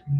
तो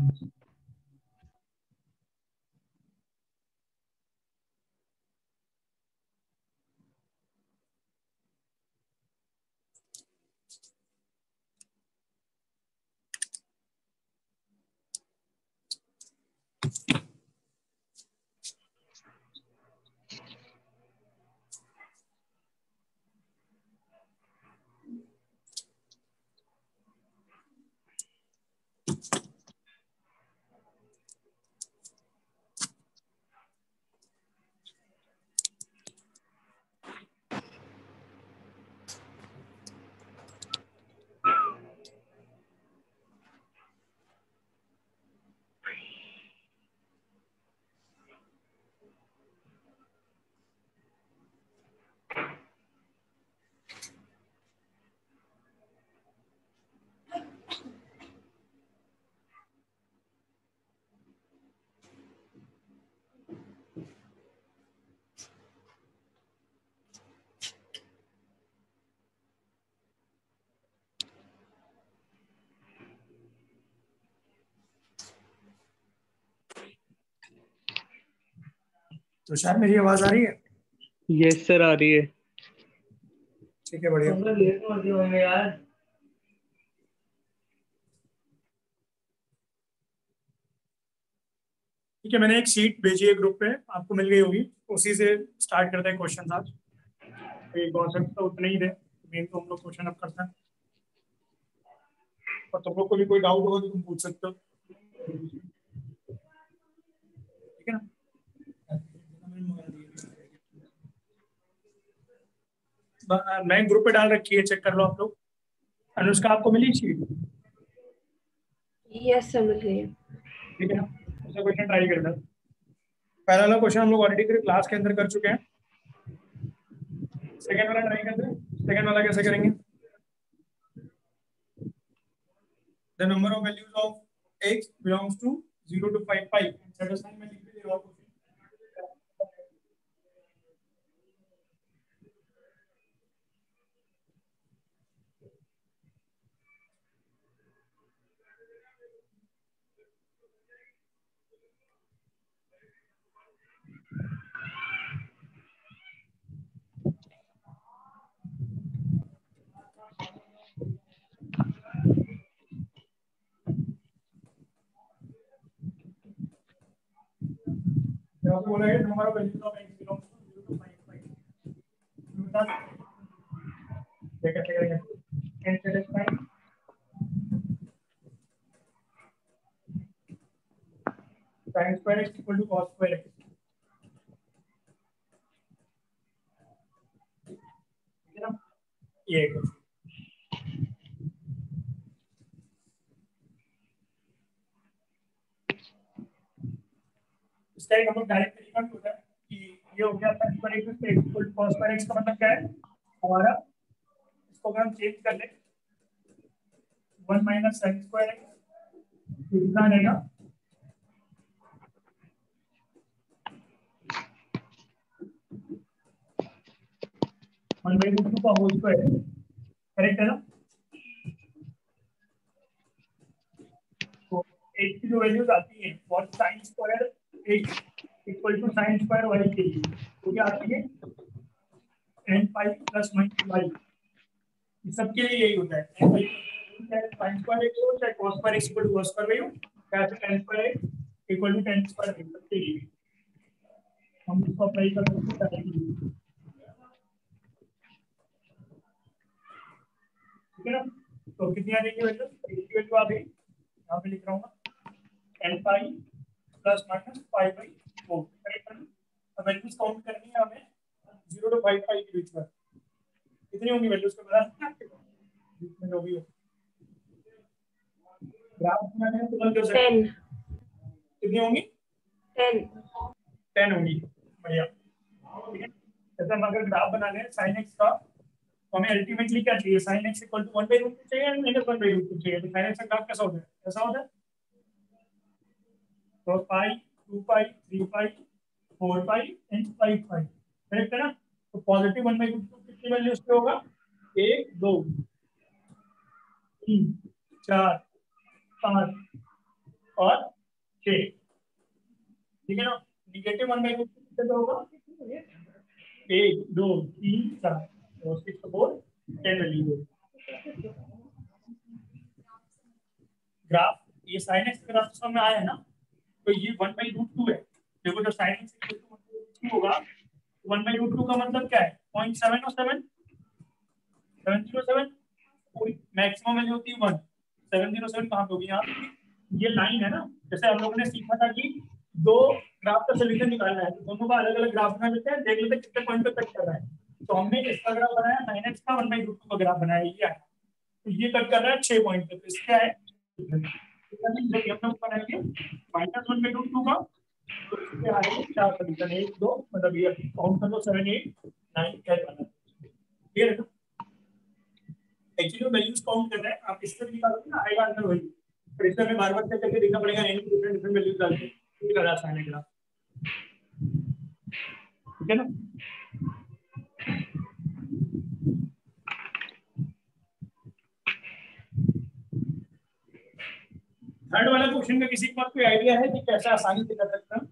शायद मेरी आवाज आ रही है? यस सर, आ रही है। ठीक है, बढ़िया। लेट हो रही होंगे यार। ठीक है, मैंने एक शीट भेजी है ग्रुप पे, आपको मिल गई होगी। उसी से स्टार्ट करते हैं क्वेश्चन आज। तो कॉन्सेप्ट तो उतने ही थे, मेन तो हम लोग क्वेश्चन अब करते हैं। और तुम लोग को भी कोई डाउट होगा तो तुम पूछ सकते हो, ठीक है ना? मैं ग्रुप पे डाल रखी है, चेक कर लो आप लोग। अनुष्का, आपको मिली शीट? यस सर, मिल गई है। ठीक है ना, दूसरा क्वेश्चन ट्राई करना। पहला वाला क्वेश्चन हम लोग ऑलरेडी क्लास के अंदर कर चुके हैं। सेकंड वाला ट्राई करते हैं। सेकंड वाला कैसे करेंगे? The number of values of x belongs to 0 to 5 5 and satisfy में लिख दे और यहाँ पे बोला है number of values of x belongs to 0 to 5 5 क्या कैसे करेंगे? and satisfy sin square x equal to cos square x। ठीक है ना? ये एक इसका एक हम लोग डायरेक्ट तरीका भी होता है कि ये हो गया sin square x equal to cos square x का मतलब क्या है हमारा? इसको अगर हम चेंज कर लें 1 minus sin square x कितना रहेगा? 1/2 का होल स्क्वायर, करेक्ट है ना? तो x की जो वैल्यूज आती है वो sin square x equal to sin square y के लिए तो क्या आती है? n pi plus minus y। सबके लिए यही होता है, n पाई चाहे sin स्क्वायर x हो चाहे cos square x equal to cos square y हो चाहे tan square x equal to tan square y, सबके लिए हम इसको अप्लाई कर सकते हैं। ठीक है ना? तो कितनी आ जाएगी वैल्यू? x की वैल्यू आ गई, यहाँ पे लिख रहा हूँ n pi plus minus pi by 4, correct है ना? अब वैल्यूज काउंट करनी है हमें 0 to 5 पाई के बीच में। कितनी होंगी वैल्यूज को बता सकते हैं? बीच में जो भी हो ग्राफ बनाने में तुरंत कर सकते हैं। 10 कितनी होंगी? 10 होंगी, बढ़िया। ठीक है, जैसे हम अगर ग्राफ बनाने हैं sin x का तो हमें अल्टीमेटली क्या चाहिए? sin x इक्वल टू 1/√2 चाहिए या -1/√2 चाहिए? तो sin x का ग्राफ कैसा होता है? ऐसा होता है, तो पाई 2 पाई 3 पाई 4 पाई एंड 5 पाई, करेक्ट है ना? तो पॉजिटिव 1/√2 कितनी वैल्यू उस पे होगा? 1 2 3 4 5 और 6, ठीक है ना। निगेटिव 1/√2 कितने होगा? 1 2 3 4 और 6 4 10 वैल्यू। ग्राफ ये sin x ग्राफ समझ में आया है ना, तो ये 1/√2 है। देखो जब sin x 1/√2 होगा, 1/√2 का मतलब क्या है? 0.707 707 मैक्सिमम वैल्यू होती है 1। 707 कहाँ पे होगी? यहाँ ये लाइन है ना, जैसे हम लोगों ने सीखा था कि दो ग्राफ का सोल्यूशन निकालना है, तो दोनों का अलग अलग ग्राफ बना लेते हैं, देख लेते हैं कितने पॉइंट पे कट कर रहा है। तो हमने इसका ग्राफ बनाया, sin x का 1/√2 का ग्राफ बनाया, ये है। तो ये कट कर रहा है 6 पॉइंट पे, तो इसका है जब हम लोग बनाएंगे -1/√2 का, तो इसके आगे 4 सोल्यूशन, 1 2 मतलब ये काउंट कर लो 7 8 9 10 वाला, क्लियर है ना। एक्चुअली वैल्यूज काउंट कर रहे हैं, आप इससे भी निकालोगे ना, आएगा आंसर वही। पर इसमें हमें बार-बार चेक करके देखना पड़ेगा, एनी डिफरेंट डिफरेंट वैल्यूज डाल के फिर लगा आसान है ग्राफ, ठीक है ना। थर्ड वाला क्वेश्चन का किसी के पास कोई आइडिया है कि कैसे आसानी से कर सकते हैं?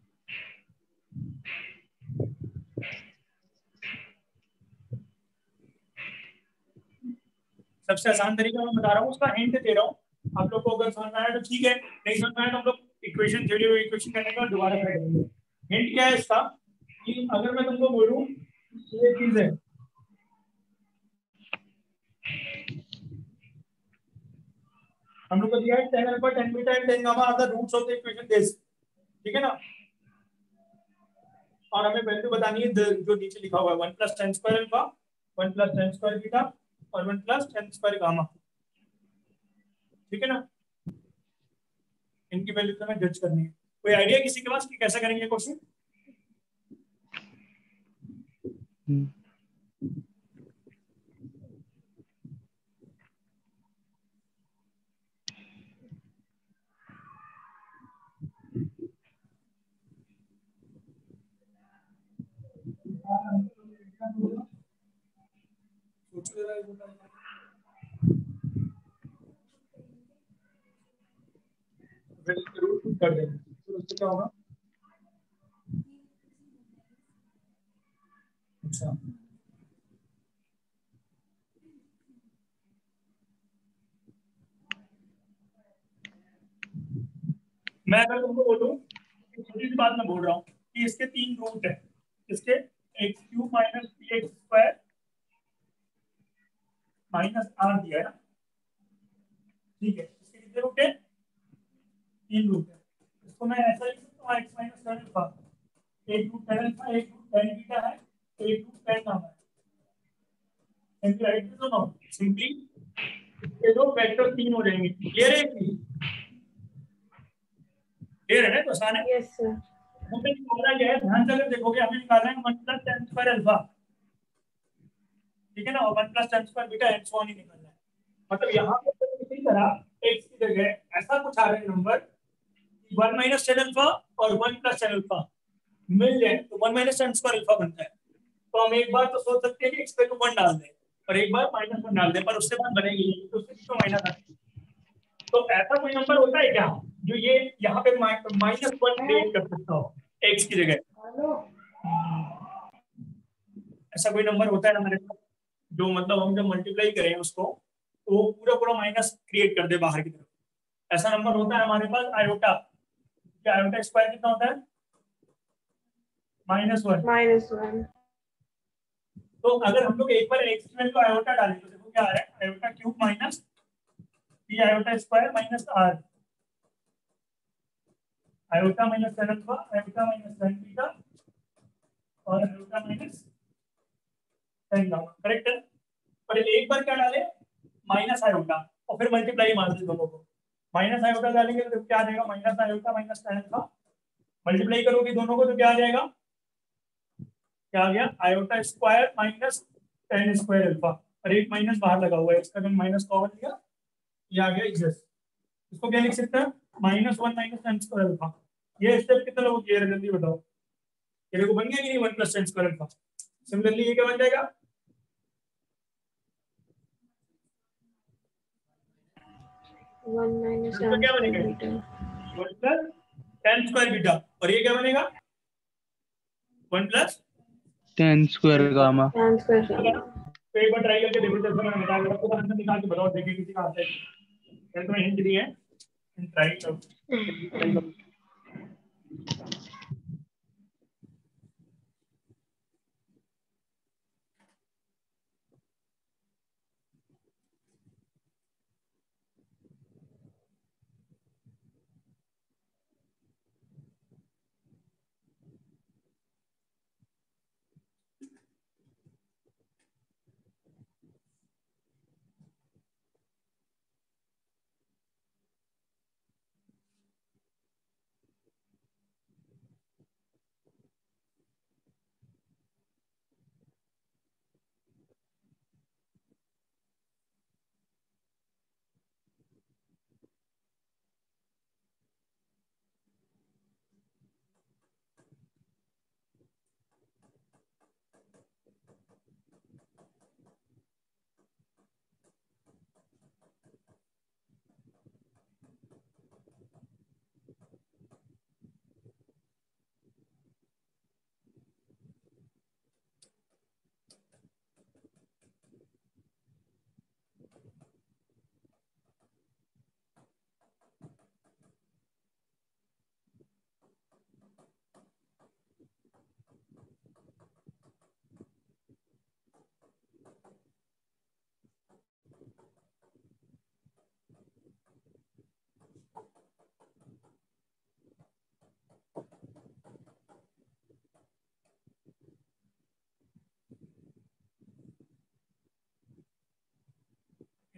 सबसे आसान तरीका मैं बता रहा हूँ, उसका हिंट दे रहा हूँ, आप लोग को अगर समझ में आया तो ठीक है, नहीं समझ में आया तो हम लोग इक्वेशन थ्योरी और इक्वेशन करने का दोबारा ट्राई करेंगे। हिंट क्या है इसका कि अगर मैं तुमको बोलूं ये चीज है, हम लोग को दिया है tan alpha tan beta and tan gamma are the roots of the equation this, ठीक है ना। और हमें वैल्यू बतानी है जो नीचे लिखा हुआ है 1 + tan² अल्फा 1 + tan² बीटा और 1 + tan² गामा, ठीक है ना। इनकी वैल्यू हमें जज करनी है। कोई आइडिया किसी के पास कि कैसे करेंगे क्वेश्चन? कर देंगे तो उससे क्या होगा? अच्छा, मैं अगर तुमको बोलूं, छोटी सी बात मैं बोल रहा हूँ कि इसके 3 रूट है, इसके x³ - px² - r दिया है ना, ठीक है। इसके कितने रूट है? 3 रूट है। इसको मैं ऐसा लिख सकता हूँ x - tan अल्फा, एक रूट tan अल्फा, एक रूट tan बीटा है, एक रूट tan गामा है। सिंपली राइट कर दो, सिंपली ये दो वेक्टर 3 हो जाएंगे। क्लियर है? क्लियर है ना, तो आसान है। Yes sir. हमें निकालना क्या है, ध्यान से अगर देखोगे, हमें निकालना है 1 + tan² अल्फा, ठीक है ना, और 1 + tan² beta and so on ही निकालना है। मतलब यहाँ पे तो इसी तरह x की जगह ऐसा कुछ आ रहा है नंबर 1 - tan अल्फा और 1 + tan अल्फा मिल जाए तो 1 - tan² अल्फा बनता है। तो हम एक बार तो सोच सकते हैं कि x पे तो 1 डाल दें और एक बार -1 डाल दें, पर उससे बात बनेगी नहीं, तो उससे तो माइनस आ। तो ऐसा कोई नंबर होता है क्या जो ये यहाँ पे -1 क्रिएट कर सकता हो x की जगह? ऐसा कोई नंबर होता है हमारे पास जो मतलब हम जब मल्टीप्लाई करें उसको तो वो पूरा पूरा माइनस क्रिएट कर दे बाहर की तरफ? ऐसा नंबर होता है हमारे पास आयोटा। क्या आयोटा स्क्वायर कितना होता है? -1। -1। तो अगर हम लोग एक बार एक्स की वैल्यू आयोटा डालें तो देखो क्या आ रहा है, iota cube minus p iota square minus r, iota minus tan alpha, iota minus tan beta और iota minus tan gamma, correct है। पर एक बार क्या डाले, माइनस आयोटा, और फिर मल्टीप्लाई मार दे दोनों को। माइनस आयोटा डालेंगे तो क्या आ जाएगा, minus iota minus tan alpha, multiply करोगे दोनों को तो क्या आ जाएगा, क्या आ गया, iota square minus tan² alpha, और एक माइनस बाहर लगा हुआ है, इसका जो माइनस कॉमन लिया ये आ गया इधर। इसको क्या लिख सकते हैं, -1 - tan² अल्फा। ये स्टेप कितने लोगों को क्लियर है, जल्दी बताओ। ये देखो बन गया कि नहीं 1 + tan² अल्फा। सिमिलरली ये क्या बन जाएगा, 1 - इसका क्या बनेगा, tan beta 1 plus ten square beta, और ये क्या बनेगा 1 plus ten square gamma. tan square तो gamma। एक बार ट्राई करके देखो, जैसे मैंने बताया आपको आंसर निकाल के बताओ, देखिए किसी का आता है। मैंने तुम्हें हिंट दी है, ट्राई करो।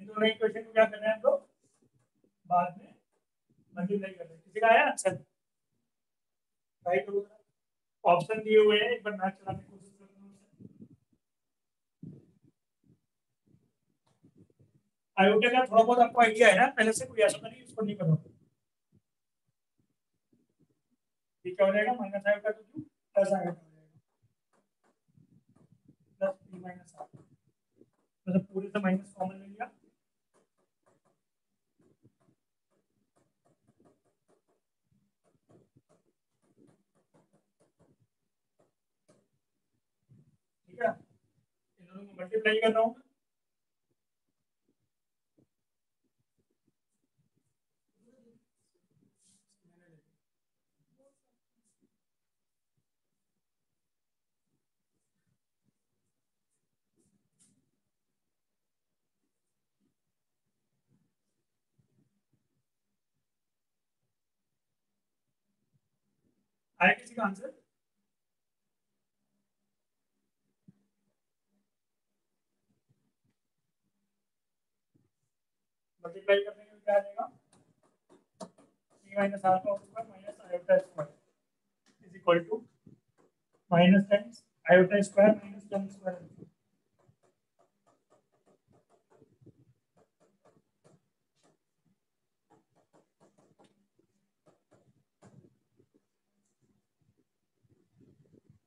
दोनों इक्वेशन को क्या करना है हम लोग बाद में मल्टीप्लाई करना है। किसी का आया आंसर? ट्राई करो, ऑप्शन दिए हुए हैं, एक बार मैथ चलाने की कोशिश करता हूँ। आयोटा का थोड़ा बहुत आपको आइडिया है ना पहले से, कोई ऐसा नहीं उसको नहीं करो। ये क्या हो जाएगा, माइनस आयोटा तो क्यों प्लस आयोटा हो जाएगा, प्लस बी माइनस आर, मतलब पूरे से माइनस कॉमन ले लिया। ठीक है, इन दोनों को मल्टीप्लाई कर रहा हूँ। आया किसी का आंसर? मल्टीप्लाई करने के लिए क्या आ जाएगा, बी माइनस आर का square minus iota square is equal to minus times iota square minus ten square.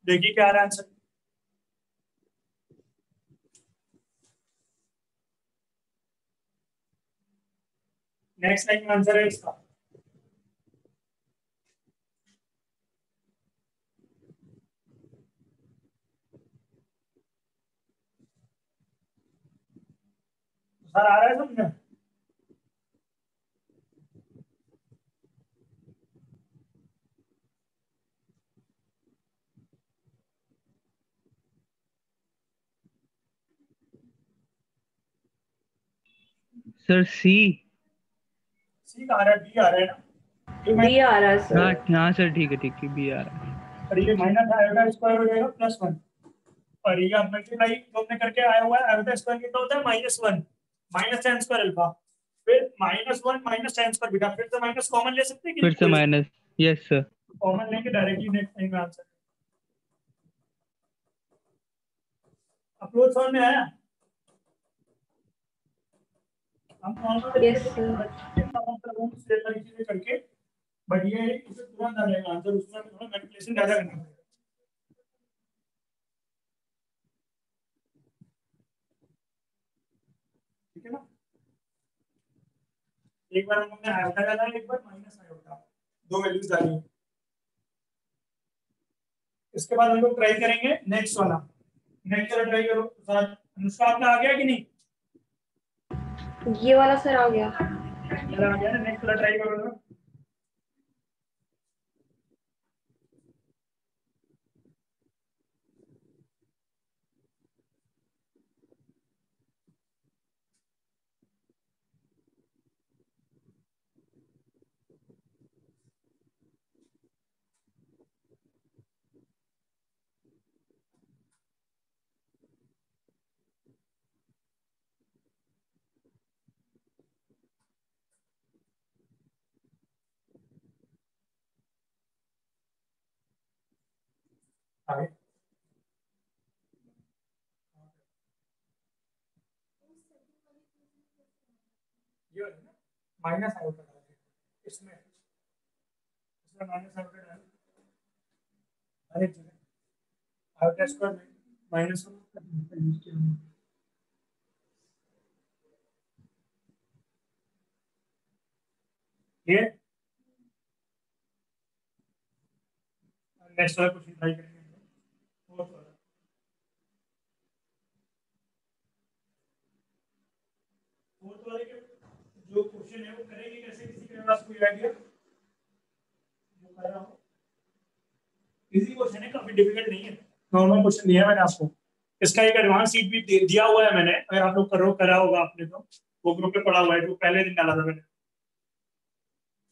देखिए क्या आ रहा है आंसर। नेक्स्ट लाइन में आंसर है इसका। सर आ रहा है समझ में? सर सी। सी का आ रहा है, बी आ रहा है ना, बी आ रहा है हाँ सर। हाँ सर, ठीक है बी आ रहा है। और ये माइनस आयोटा स्क्वायर हो जाएगा प्लस वन, और ये अब मल्टीप्लाई दोनों करके आया हुआ है। आयोटा स्क्वायर कितना होता है minus one, minus ten square alpha, फिर minus one minus ten square beta, फिर से माइनस कॉमन ले सकते हैं कि फिर से नहीं? माइनस। Yes sir. कॉमन लेके डायरेक्टली नेक्स्ट टाइम में आंसर। अप्रोच समझ में आया? हम नॉर्मल यस सर। तरीके से करके, बट ये इसे तुरंत आ जाएगा आंसर, उसमें थोड़ा मैनिपुलेशन ज्यादा करना पड़ेगा। ठीक है ना, एक बार हमने आयोटा डाला, एक बार माइनस आयोटा, दो वैल्यूज डाली। इसके बाद हम लोग ट्राई करेंगे नेक्स्ट वाला। नेक्स्ट वाला ट्राई करो सर। अनुष्का आपका आ गया कि नहीं? ये वाला सर आ गया। आ गया ना? नेक्स्ट वाला ट्राई करो ना। आगे ये वाला ना माइनस आउट कर डाल इसमें माइनस आउट कर डाल। अरे आउट स्क्वायर माइनस ये नेक्स्ट वाला क्वेश्चन ट्राई करेंगे। फोर्थ वाला के जो क्वेश्चन है वो करेंगे कैसे? किसी के पास कोई आइडिया? जो कर रहा हूं इजी क्वेश्चन है, काफी डिफिकल्ट नहीं है। नॉर्मल क्वेश्चन दिया है मैंने आपको। इसका एक एडवांस सीट भी दिया हुआ है मैंने, अगर आप लोग करा होगा आपने तो वो ग्रुप पे पड़ा हुआ है जो पहले दिन डाला था मैंने।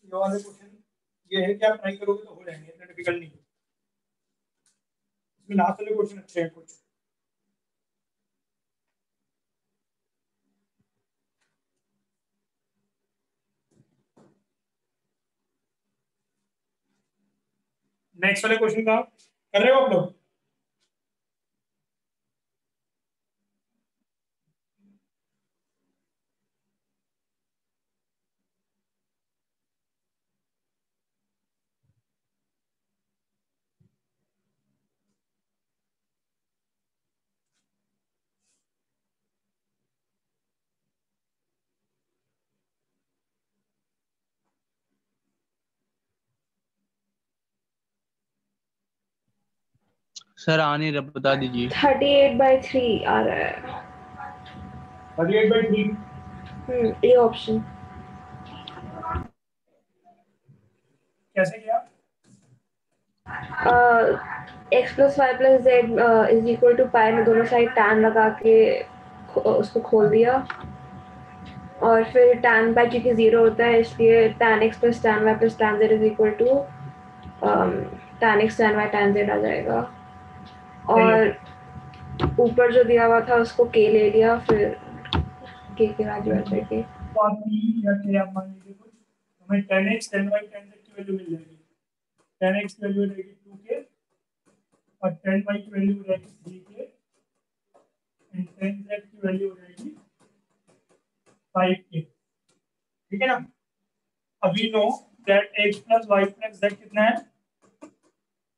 ये वाले क्वेश्चन ये है कि आप ट्राई करोगे तो हो जाएंगे, इतना डिफिकल्ट नहीं है। इसमें लास्ट वाले क्वेश्चन अच्छे हैं कुछ। नेक्स्ट वाले क्वेश्चन का कर रहे हो आप लोग? सर आ नहीं रहा, बता दीजिए। 38/3 आ रहा है। 38/3 ये ऑप्शन कैसे किया? x + y + z = पाई में दोनों साइड tan लगा के उसको खोल दिया, और फिर tan पाई क्योंकि 0 होता है इसलिए tan x + tan y + tan z = tan x tan y tan z आ जाएगा। और ऊपर जो दिया हुआ था उसको k ले लिया, फिर k के वैल्यू आ जाएगी। तो आप p या k आप मान लीजिए कुछ, हमें tan x tan y tan z की वैल्यू मिल जाएगी। tan x की वैल्यू रहेगी 2k और tan y की वैल्यू रहेगी 3k एंड tan z की वैल्यू रहेगी 5k। ठीक है ना? अभी know that x + y + z कितना है?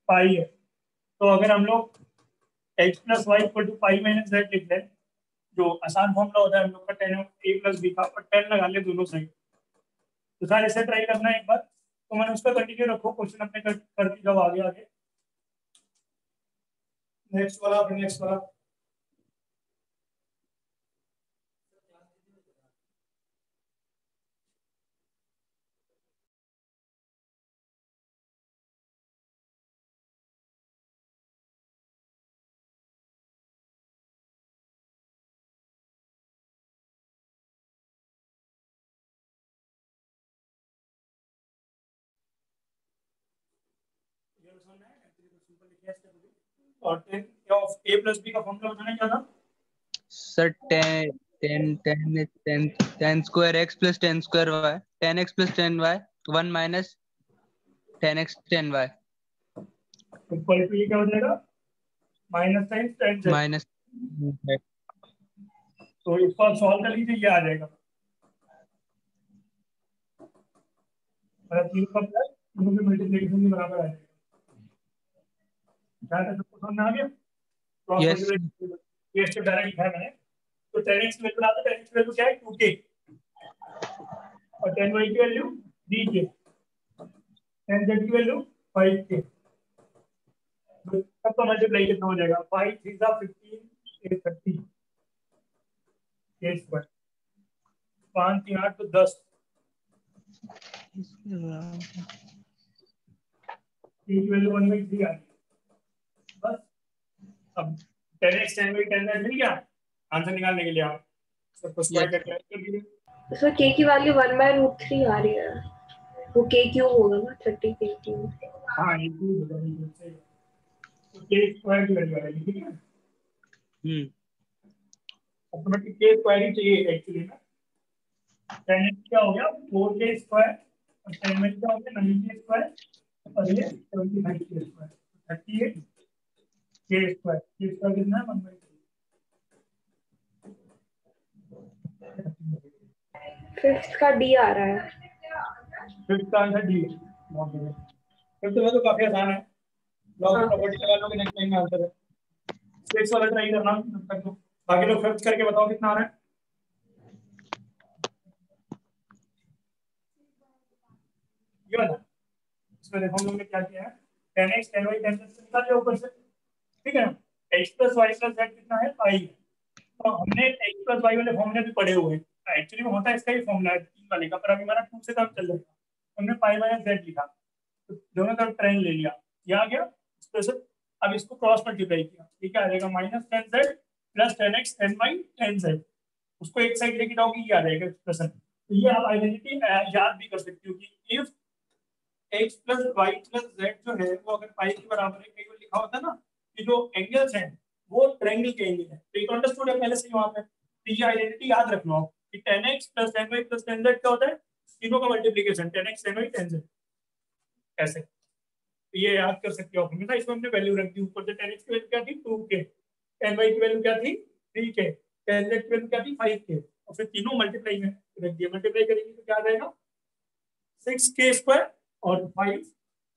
पाई है। तो अगर हम लोग x + y = पाई - z लिख लें, जो आसान फॉर्मूला होता है हम लोग का tan a + b का, और 10 लगा ले दोनों साइड। तो सर इसे ट्राई करना है एक बार, तो मैंने उसका कंटिन्यू रखो क्वेश्चन अपने करती जाओ आगे आगे। नेक्स्ट वाला फिर नेक्स्ट वाला। और 10 ऑफ a + b का फॉर्मूला बताना क्या था? Sir ten ten ten ten ten square x plus ten square y, 10x + 10y 1 - 10x 10y equal to ये क्या हो जाएगा? Minus sine tan z। Minus. तो इसको आप सॉल्व कर लीजिए, ये आ जाएगा। मतलब 3 का प्लस तीनों के मल्टीप्लिकेशन के बराबर आ जाएगा। क्या था सबको समझ में आ गया? क्रॉस यस मल्टीप्लिकेशन ये स्टेप डायरेक्ट लिखा है मैंने। तो tan x की वैल्यू आता है, tan x की वैल्यू क्या है? 2k और tan y की वैल्यू 3k टेन जेड की वैल्यू 5k, सबका मल्टीप्लाई कितना हो जाएगा, 5 3 15 8 30 के स्क्वायर, 5 3 8 तो 10 की वैल्यू 1/3 आ गई। बस अब 10x 10/10 मिल गया आंसर निकालने के लिए, आप सबको स्क्वायर करके ऐड कर दीजिए। सर k की वैल्यू 1/√3 आ रही है, वो k क्यूब होगा ना, 30 k क्यूब। हाँ ये क्यूब होगा, ये सही है, तो k स्क्वायर की वैल्यू आ रही है, ठीक है। ऑटोमेटिक k स्क्वायर ही चाहिए एक्चुअली ना, 10x क्या हो गया 4k स्क्वायर और 10 में क्या हो गया 9k स्क्वायर और ये 75k square, 38 k square, k square कितना है 1/3। फिफ्थ का d आ रहा है। फिफ्थ का आंसर डी है, बहुत बढ़िया। फिफ्थ में तो काफी आसान है, लॉग की प्रॉपर्टी लगा लो कि नेक्स्ट टाइम में आंसर है। सिक्स वाला ट्राई करना तब तक तो, बाकी लोग फिफ्थ करके बताओ कितना आ रहा है। ये वाला, इसमें देखो हम लोग ने क्या किया है, 10x 10y 10 से निकाल लिया ऊपर से, ठीक है ना, x + y + z कितना है 5, तो हमने x + y वाले फॉर्मूले भी पढ़े हुए हैं, एक्चुअली में होता है इसका ही फॉर्मूला है 3 वाले का, पर अभी हमारा 2 से काम चल रहा है, हमने पाई माइनस z लिखा, तो दोनों तरफ ट्रेन ले लिया, ये आ गया एक्सप्रेशन। अब इसको क्रॉस मल्टीप्लाई किया, ये क्या आ जाएगा -10z + 10x 10y 10z, उसको एक साइड लेके जाओगे ये आ जाएगा एक्सप्रेशन। तो ये आप आइडेंटिटी याद भी कर सकते हो कि इफ x + y + z जो है वो अगर पाई के बराबर है, कहीं लिखा होता है ना कि जो एंगल्स हैं वो ट्रायंगल के एंगल है, तो ये अंडरस्टूड है पहले से ही वहां पे, तो ये आइडेंटिटी याद रखना हो कि 10x + 10y + 10z क्या होता है, तीनों का मल्टीप्लिकेशन 10x 10y 10z, ऐसे तो ये याद कर सकते हो आप हमेशा। इसमें हमने वैल्यू रख दी, ऊपर से 10x की वैल्यू क्या थी 2k, 10y की वैल्यू क्या थी 3k, 10z की वैल्यू क्या थी 5k, और फिर तीनों मल्टीप्लाई में रख दिया, मल्टीप्लाई करेंगे तो क्या आ जाएगा 6k स्क्वायर और 5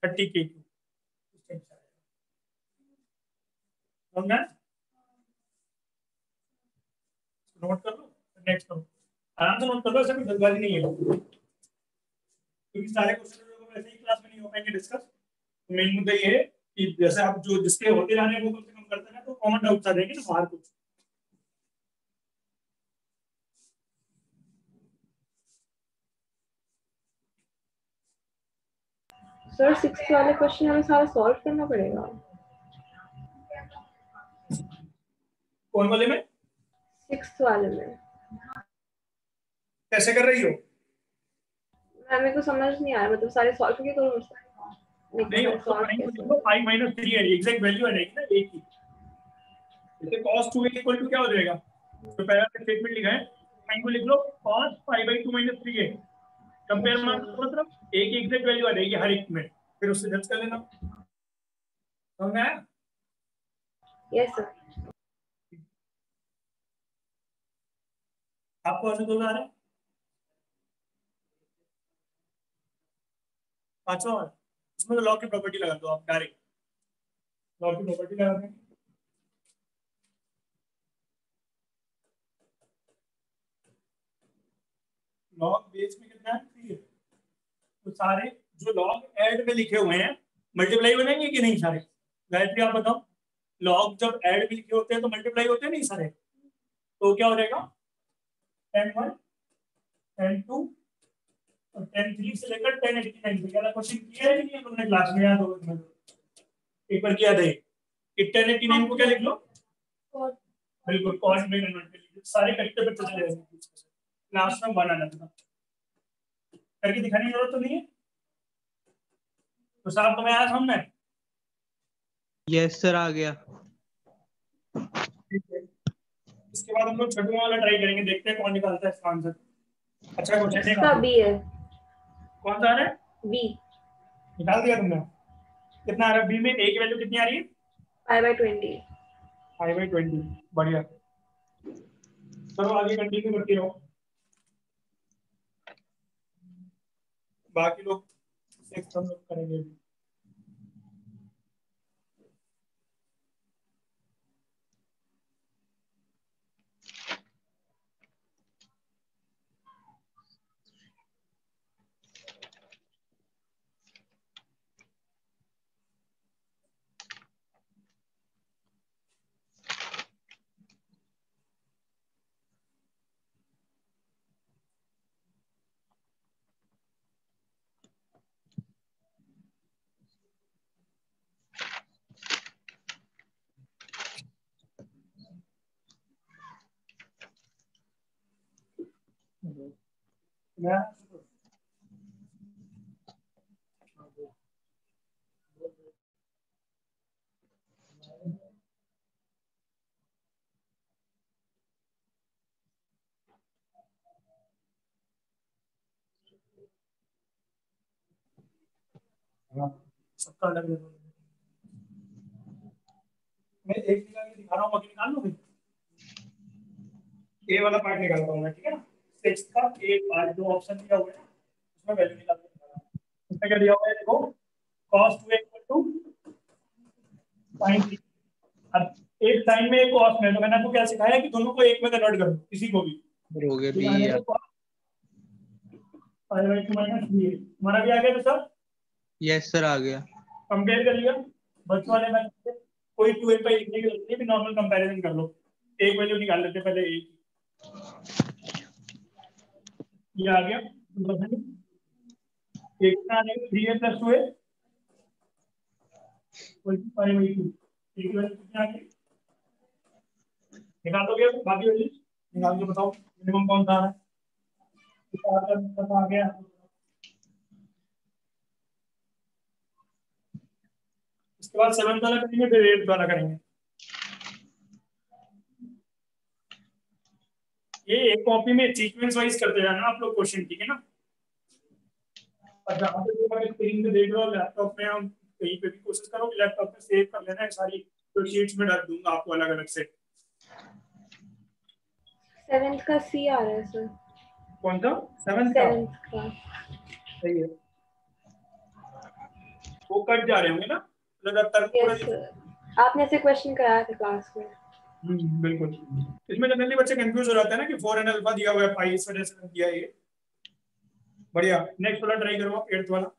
30k क्यूब, समझा, नोट कर लो, नेक्स्ट करो, आराम से नोट कर लो, ऐसा कोई जल्दबाजी नहीं है, क्योंकि सारे क्वेश्चन ऐसे ही क्लास में नहीं हो पाएंगे डिस्कस। मेन मुद्दा ये है कि जैसे आप जो जिसके होते जा रहे हैं वो कम से कम करते हैं तो कॉमन डाउट्स आ जाएंगे ना बाहर कुछ। सर 6th वाले क्वेश्चन हमें सारा सॉल्व करना पड़ेगा। कौन वाले में? 6th वाले में। कैसे कर रही हो? मेरे को समझ नहीं आया, मतलब सारे सॉल्व करके करूँ नहीं उसको साइन को लिखो 5 - 3 है, एग्जैक्ट वैल्यू आ जाएगी ना एक ही, जैसे cos 2a = क्या हो जाएगा, तो पहला स्टेटमेंट लिखा है, साइन को लिख लो cos 5/2 - 3a, कंपेयर मार्क मतलब एक एग्जैक्ट वैल्यू आ जाएगी हर एक में, फिर उससे जज कर लेना, समझ में आया? Yes sir. आपको ऐसे दो आ रहा है, पांचवा वाला उसमें तो लॉग की प्रॉपर्टी लगा दो आप डायरेक्ट, लॉग की प्रॉपर्टी लगा दें, लॉग बेस में कितना है 3 है, तो सारे जो लॉग ऐड में लिखे हुए हैं मल्टीप्लाई हो जाएंगे कि नहीं सारे, गायत्री आप बताओ, लॉग जब ऐड में लिखे होते हैं तो मल्टीप्लाई होते हैं नहीं सारे, तो क्या हो जाएगा 10 1 10 2 और 10 3 से लेकर 10 89 तक, क्या क्वेश्चन किया है कि नहीं तुमने क्लास में, याद होगा तुम्हें, एक बार किया था कि 10 89 को क्या लिख लो, बिल्कुल कॉस में कन्वर्ट कर लीजिए, सारे करेक्टर पे चले जाएंगे, लास्ट में 1 आना था, करके दिखाने की जरूरत तो नहीं है, तो साहब तुम्हें आया समझ में? यस सर आ गया। ठीक है, इसके बाद हम लोग छठवां वाला ट्राई करेंगे, देखते हैं कौन निकालता है इसका आंसर। अच्छा क्वेश्चन है, इसका बी है। कौन सा आ रहा है? बी। निकाल दिया तुमने, कितना आ रहा है बी में, ए की वैल्यू कितनी आ रही है 5/20। 5/20, बढ़िया, चलो आगे कंटिन्यू करते रहो, बाकी लोग सिक्स हम लोग करेंगे अभी। मैं सबका अलग है। मैं एक निकाल के दिखा रहा हूँ, बाकी निकाल लो भाई। ए वाला पार्ट निकालता हूँ मैं, ठीक है ना। सिक्स का ए पार्ट जो ऑप्शन दिया हुआ है ना, उसमें वैल्यू निकाल के दिखा रहा हूँ। इसमें क्या दिया हुआ है देखो, cos 2 इक्वल टू sin 3। अब एक साइन में एक कॉस में, तो मैंने आपको क्या सिखाया कि दोनों को एक में कन्वर्ट कर दो, किसी को भी। हो गया ये भी आ गया यार। तो पाई बाई 2 माइनस 3। हमारा भी आ गया तो सर यस सर आ गया। कंपेयर कर लिया बच्चों वाले में से। कोई 2 पाई लिखने की जरूरत नहीं, भी नॉर्मल कंपैरिजन कर लो। एक वैल्यू निकाल लेते हैं पहले एक। ये आ गया एक का आ गया 3a plus 2a pi by 2। एक की वैल्यू कितनी आ गई, निकाल दोगे बाकी वैल्यू निकाल के बताओ मिनिमम कौन सा है। आ गया। इसके बाद 7th वाला करेंगे, फिर 8th वाला करेंगे। ये एक कॉपी में सीक्वेंस वाइज करते जाना आप लोग क्वेश्चन, ठीक है ना। और जहाँ पे जो स्क्रीन पे देख रहे हो लैपटॉप में, हम कहीं पे भी कोशिश करो कि लैपटॉप में सेव कर लेना है सारी, तो शीट्स में डाल दूंगा आपको अलग अलग से। 7th का सी आ रहा है सर। कौन सा 7th का? 7th का। सही है, वो कट जा रहे होंगे ना लगातार पूरा। यस सर, आपने ऐसे क्वेश्चन कराया था क्लास में। बिल्कुल। इसमें जनरली बच्चे कंफ्यूज हो जाते हैं ना कि 4 एन अल्फा दिया हुआ है पाई, इस वजह से दिया है ये। बढ़िया, नेक्स्ट वाला ट्राई करो, 8th वाला।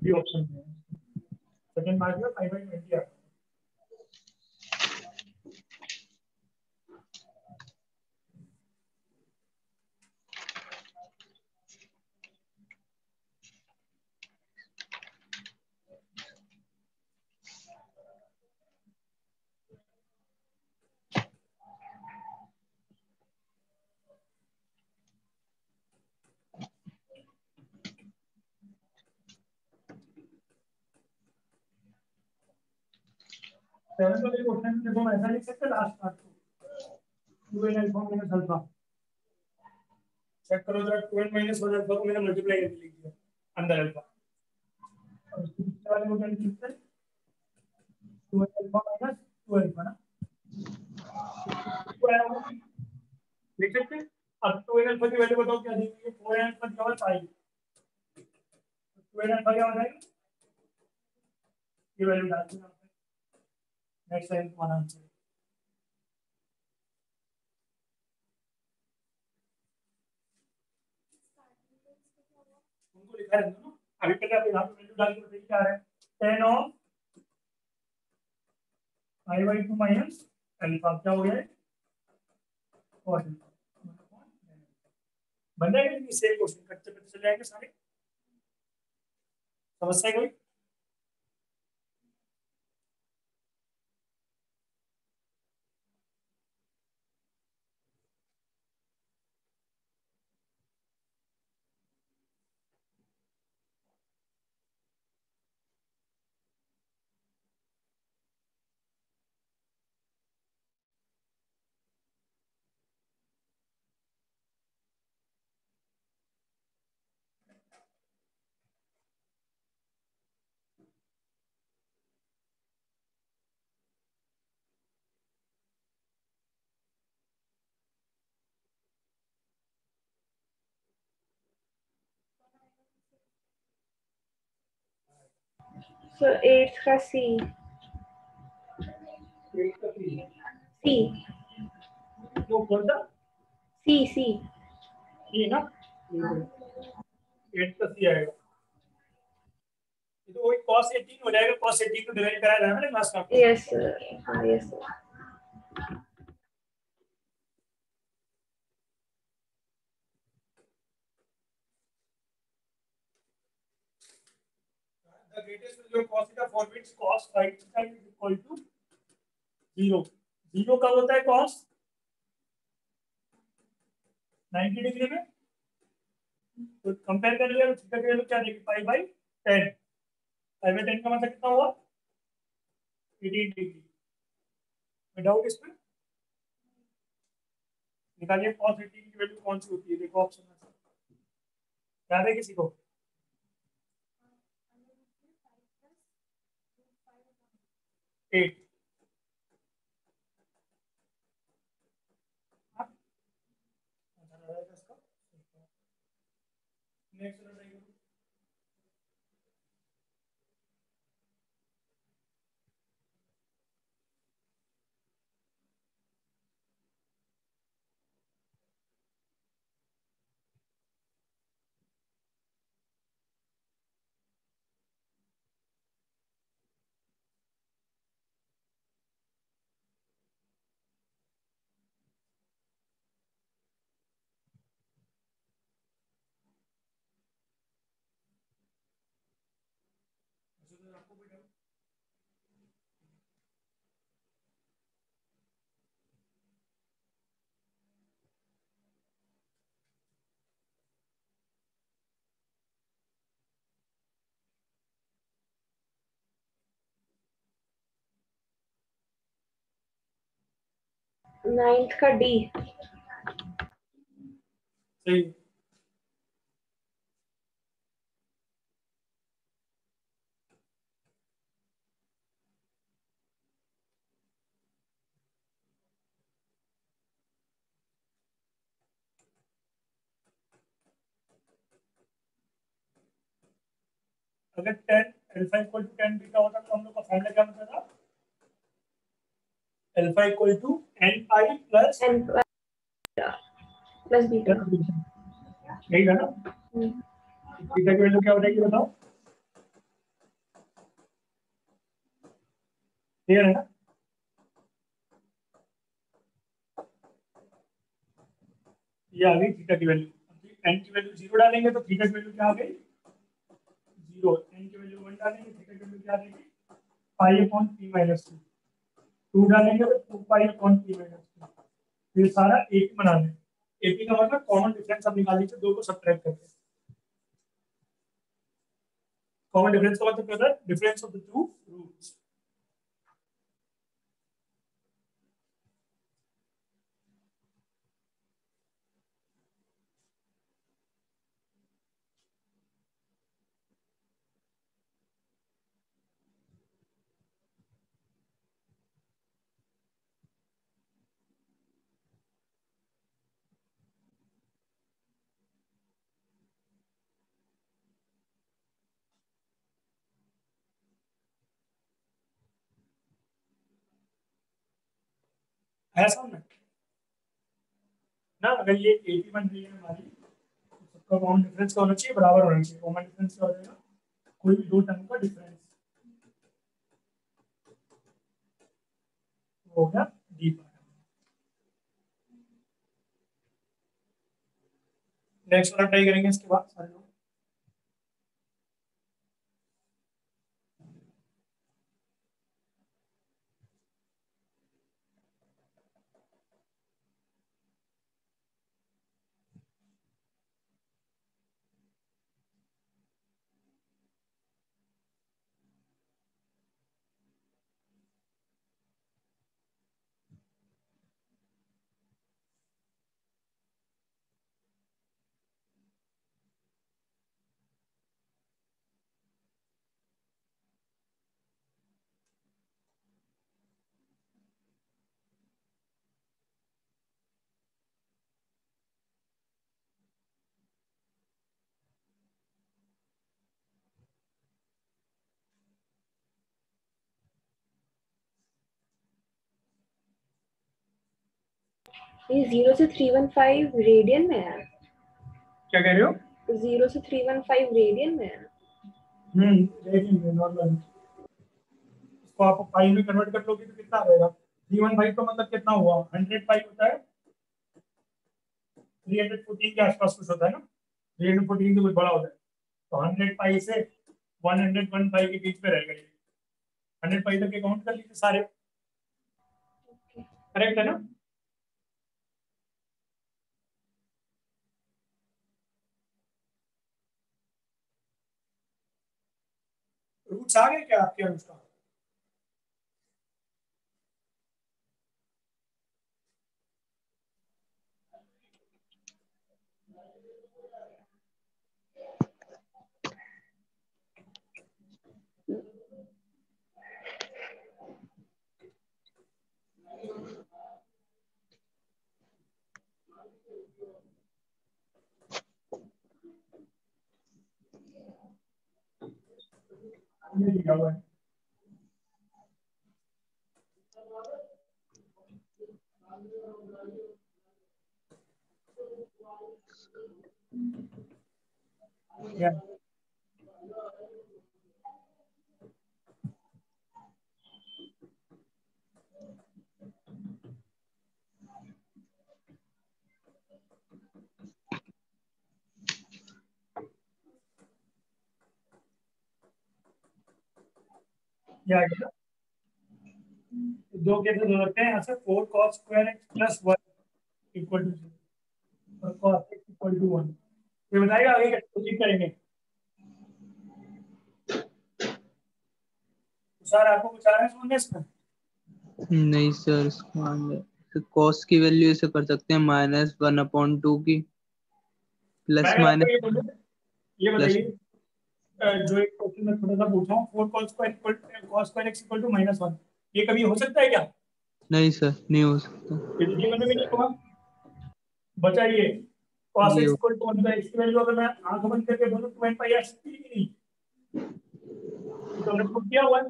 बी ऑप्शन है, सेकंड मार्क में 5/20 आ। सेवन वाले क्वेश्चन में देखो ऐसा लिख सकते लास्ट पार्ट को 2 n alpha minus alpha. Check करो जरा, 2 माइनस 1 अल्फा को मैंने मल्टीप्लाई करके लिख दिया अंदर अल्फा, और इसके पीछे वाले को क्या लिख सकते हैं, 2 अल्फा माइनस 2 अल्फा ना, लिख सकते हैं। अब 2 अल्फा की वैल्यू बताओ क्या दी हुई है, 4 अल्फा की और 5। 2 अल्फा क्या हो जाएगा, ये वैल्यू डाल देना। नेक्स्ट टाइम तुम्हारा आंसर उनको लिखा है ना। अभी पहले आप यहाँ पे वैल्यू डाल के बताइए क्या है, 10 ऑफ 5/2 माइनस अल्फा क्या हो गया है, और बन जाएगा कि सेम क्वेश्चन करते करते चले जाएंगे सारे। समस्या है कोई? So 8 का C. C. जो कौन सा C. ये ना 8 का सी आएगा। तो वही cos 18 हो जाएगा। cos 18 को डिवाइड कराया था ना लास्ट में। Yes sir. हाँ yes sir. The greatest value of cos theta forbids cos phi theta is equal to 0। 0 कब होता है cos 90 डिग्री में। तो कंपेयर कर लिया तो थीटा की वैल्यू क्या देगी पाई बाई 10। पाई बाई 10 का मतलब कितना हुआ 18 डिग्री। विदाउट इसमें निकालिए cos 18 की वैल्यू कौन सी होती है। देखो ऑप्शन में याद है किसी को। 8। नेक्स्ट 9th का D. सही। अगर 10 अल्फा इक्वल टू 10 बीटा होता तो हम लोग का फॉर्मूला क्या बनता था alpha equal to n pi plus N plus beta. यही था ना। बीटा की वैल्यू क्या हो जाएगी बताओ। क्लियर है ना। ये आ गई थीटा की वैल्यू। एन की वैल्यू 0 डालेंगे तो थीटा की वैल्यू क्या आ गई 0। एन की वैल्यू 1 डालेंगे थीटा की वैल्यू क्या आ जाएगी पाई अपॉन पी माइनस 2। 2 डालेंगे तो 2 पाई अपॉन पी माइनस 2। ये सारा एक ही बना लें। एक ही का मतलब कॉमन डिफरेंस अब निकाल लीजिए दो को सब्ट्रैक्ट करके। कॉमन डिफरेंस का मतलब क्या होता है difference of the two roots. है समझ में ना। अगर ये 80 बन रही है हमारी तो सबका कॉमन डिफरेंस क्या होना चाहिए बराबर होना चाहिए। कॉमन डिफरेंस क्या हो जाएगा कोई भी दो टर्म का डिफरेंस हो गया डी पर। नेक्स्ट वाला ट्राई करेंगे इसके बाद सारे लोग। ये 0 से 315 रेडियन में है। क्या कह रहे हो? 0 से 315 रेडियन में है। रेडियन में नॉर्मल। इसको आप पाई में कन्वर्ट कर लोगे तो कितना आ जाएगा? 315 का मतलब कितना हुआ? 100 पाई होता है, 314 के आसपास कुछ होता है ना, 314 से कुछ बड़ा होता है, तो 100 पाई से 101 पाई के बीच में रहेगा ये। 100 पाई तक काउंट कर लीजिए सारे, करेक्ट है ना? रूट्स आ गए क्या आपके अनुसार? ये लिखा हुआ है। क्या? क्या आएगा? दो केसेस हो सकते हैं यहाँ से, 4 cos square x plus 1 equal to और cos x इक्वल टू 1। ये बताएगा आगे कैसे प्रोसीड करेंगे। तो सर आपको कुछ आ रहा है समझने इसमें? नहीं सर, इसको अंदर कॉस की वैल्यू ऐसे कर सकते हैं -1/2 की, मैं प्लस अगर आपको माइनस ये प्लस। बताइए, जो एक क्वेश्चन में थोड़ा सा पूछा हूँ, 4 cos square x equal to -1, ये कभी हो सकता है क्या? नहीं सर, नहीं हो सकता। ये तो जीवन में भी नहीं होगा। बचा ये cos ये x इक्वल टू 1 x की वैल्यू अगर मैं आंख बंद करके बोलूं 2 पाई आ सकती है कि नहीं? ये तो हमने प्रूव किया हुआ है।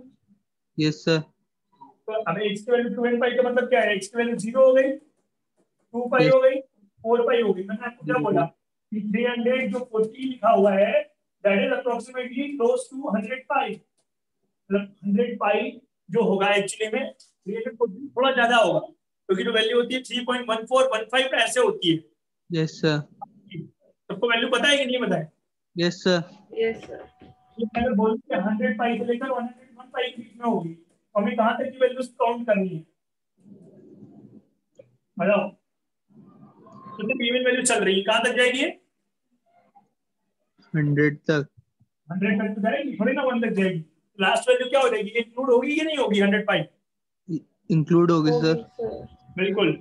Yes sir. तो अब x की वैल्यू 2 पाई का मतलब क्या है? x की वैल्यू 0 हो गई, 2 पाई यस हो गई, 4 पाई हो गई। मैंने आपको क्या बोला कि 300 जो 40 लिखा हुआ है, that is approximately close to 100 pi. मतलब 100 पाई जो होगा एक्चुअली में 340 थोड़ा ज्यादा होगा, क्योंकि जो वैल्यू होती है 3.1415 ऐसे होती है। Yes sir. सबको वैल्यू पता है कि नहीं पता है? Yes sir. Yes sir. ये अगर बोलते हैं 100 पाई से लेकर 101 पाई के बीच में होगी, तो हमें कहाँ तक की वैल्यूज काउंट करनी है? बताओ, कितनी इवन वैल्यू चल रही है, कहाँ तक जाएगी? 100 तक। 100 तक तो जाएगी, थोड़ी ना 1 तक जाएगी। लास्ट वैल्यू क्या हो जाएगी? इंक्लूड होगी कि नहीं होगी 100 पाई? इंक्लूड होगी होगी सर। सर। बिल्कुल।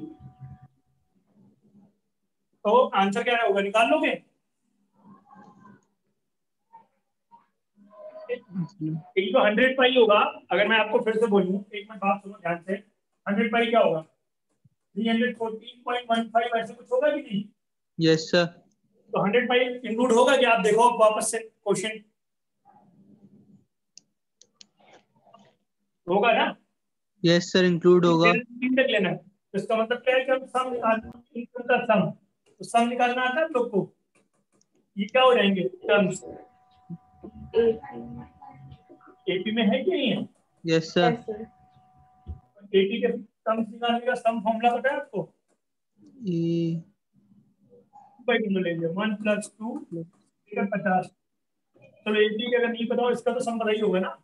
तो आंसर क्या होगा, निकाल लोगे? एक तो 100 पाई होगा। अगर मैं आपको फिर से बोलूं, एक मिनट बात सुनो ध्यान से। 100 पाई क्या होगा? 314.15 ऐसे कुछ होगा कि नहीं? Yes sir. तो 100 पाई इंक्लूड होगा क्या? आप देखो वापस से क्वेश्चन, होगा ना? यस सर, इंक्लूड होगा। 3 तक लेना है, तो इसका मतलब क्या है कि हम सम निकालना, इनकम का सम, तो सम निकालना आता है आप लोग को। ये क्या हो जाएंगे यस टर्म्स? सर। एपी में है कि नहीं है? Yes sir. Yes sir. AP के टर्म्स निकालने का सम फॉर्मूला पता है आपको? ये भाई तुमने ले लिया 1 + 2 = 50। चलो एपी के अगर नहीं पता हो, इसका तो सम पता ही होगा ना।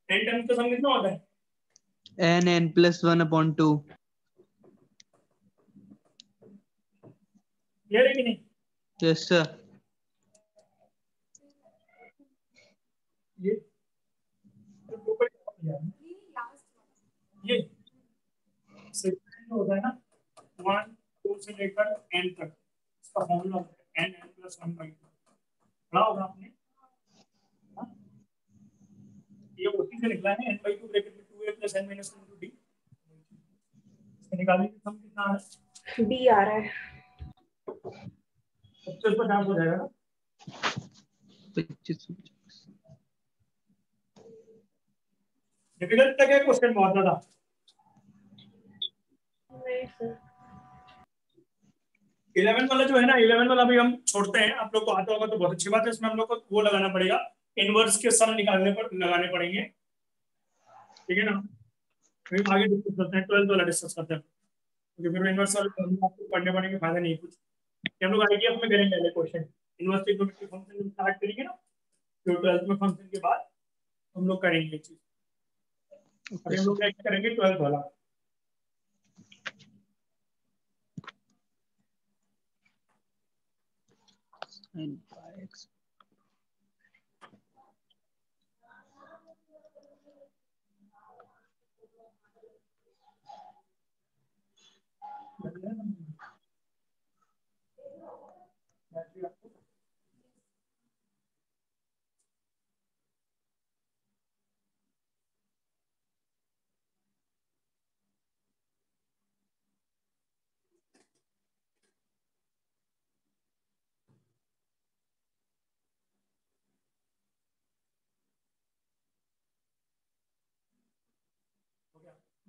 एन टर्म्स का सम कितना होता है? n+1/2। क्लियर है कि नहीं? Yes sir. ये तो ये सेकंड होता है ना, 1 2 से लेकर n तक, इसका फॉर्मूला होता है n+1/2। पढ़ा होगा आपने? हाँ? ये उसी से निकला है, n/2 ब्रैकेट में 2a + n - 1 * d। इसका निकालने का सम कितना है? डी आ रहा है। 25/50 हो जाएगा ना? 25। डिफिकल्ट लगे क्वेश्चन बहुत ज्यादा? नहीं सर। 11 वाला जो है ना, 11 वाला भी हम छोड़ते हैं, आप लोग को आता होगा तो बहुत अच्छी बात है। इसमें हम लोग को वो लगाना पड़ेगा, इनवर्स के सम निकालने पर लगाने पड़ेंगे, ठीक है ना। फिर आगे डिस्कस करते हैं, 12 वाला डिस्कस करते हैं, क्योंकि फिर इनवर्स वाले आपको पढ़ने पड़ेंगे, फायदा नहीं कुछ। हम लोग आइडिया में करेंगे पहले question, inverse trigonometric function start करेंगे ना, फिर 12th में फंक्शन के बाद हम लोग करेंगे ये चीज। अभी हम लोग नेक्स्ट करेंगे 12th वाला।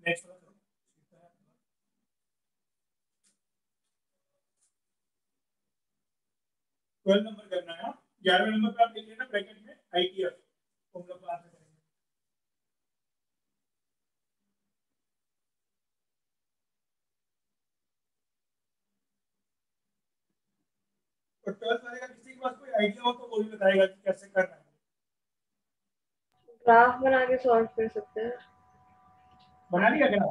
नेक्स्ट वाला 12 नंबर करना है। 11वें नंबर पे आप लिख लेना ब्रैकेट में ITF, तो हम लोग बात करेंगे। और 12th वाले का किसी के पास कोई आइडिया हो तो वो भी बताएगा कि कैसे करना है। ग्राफ बना के सॉल्व कर सकते हैं। बना लिया क्या?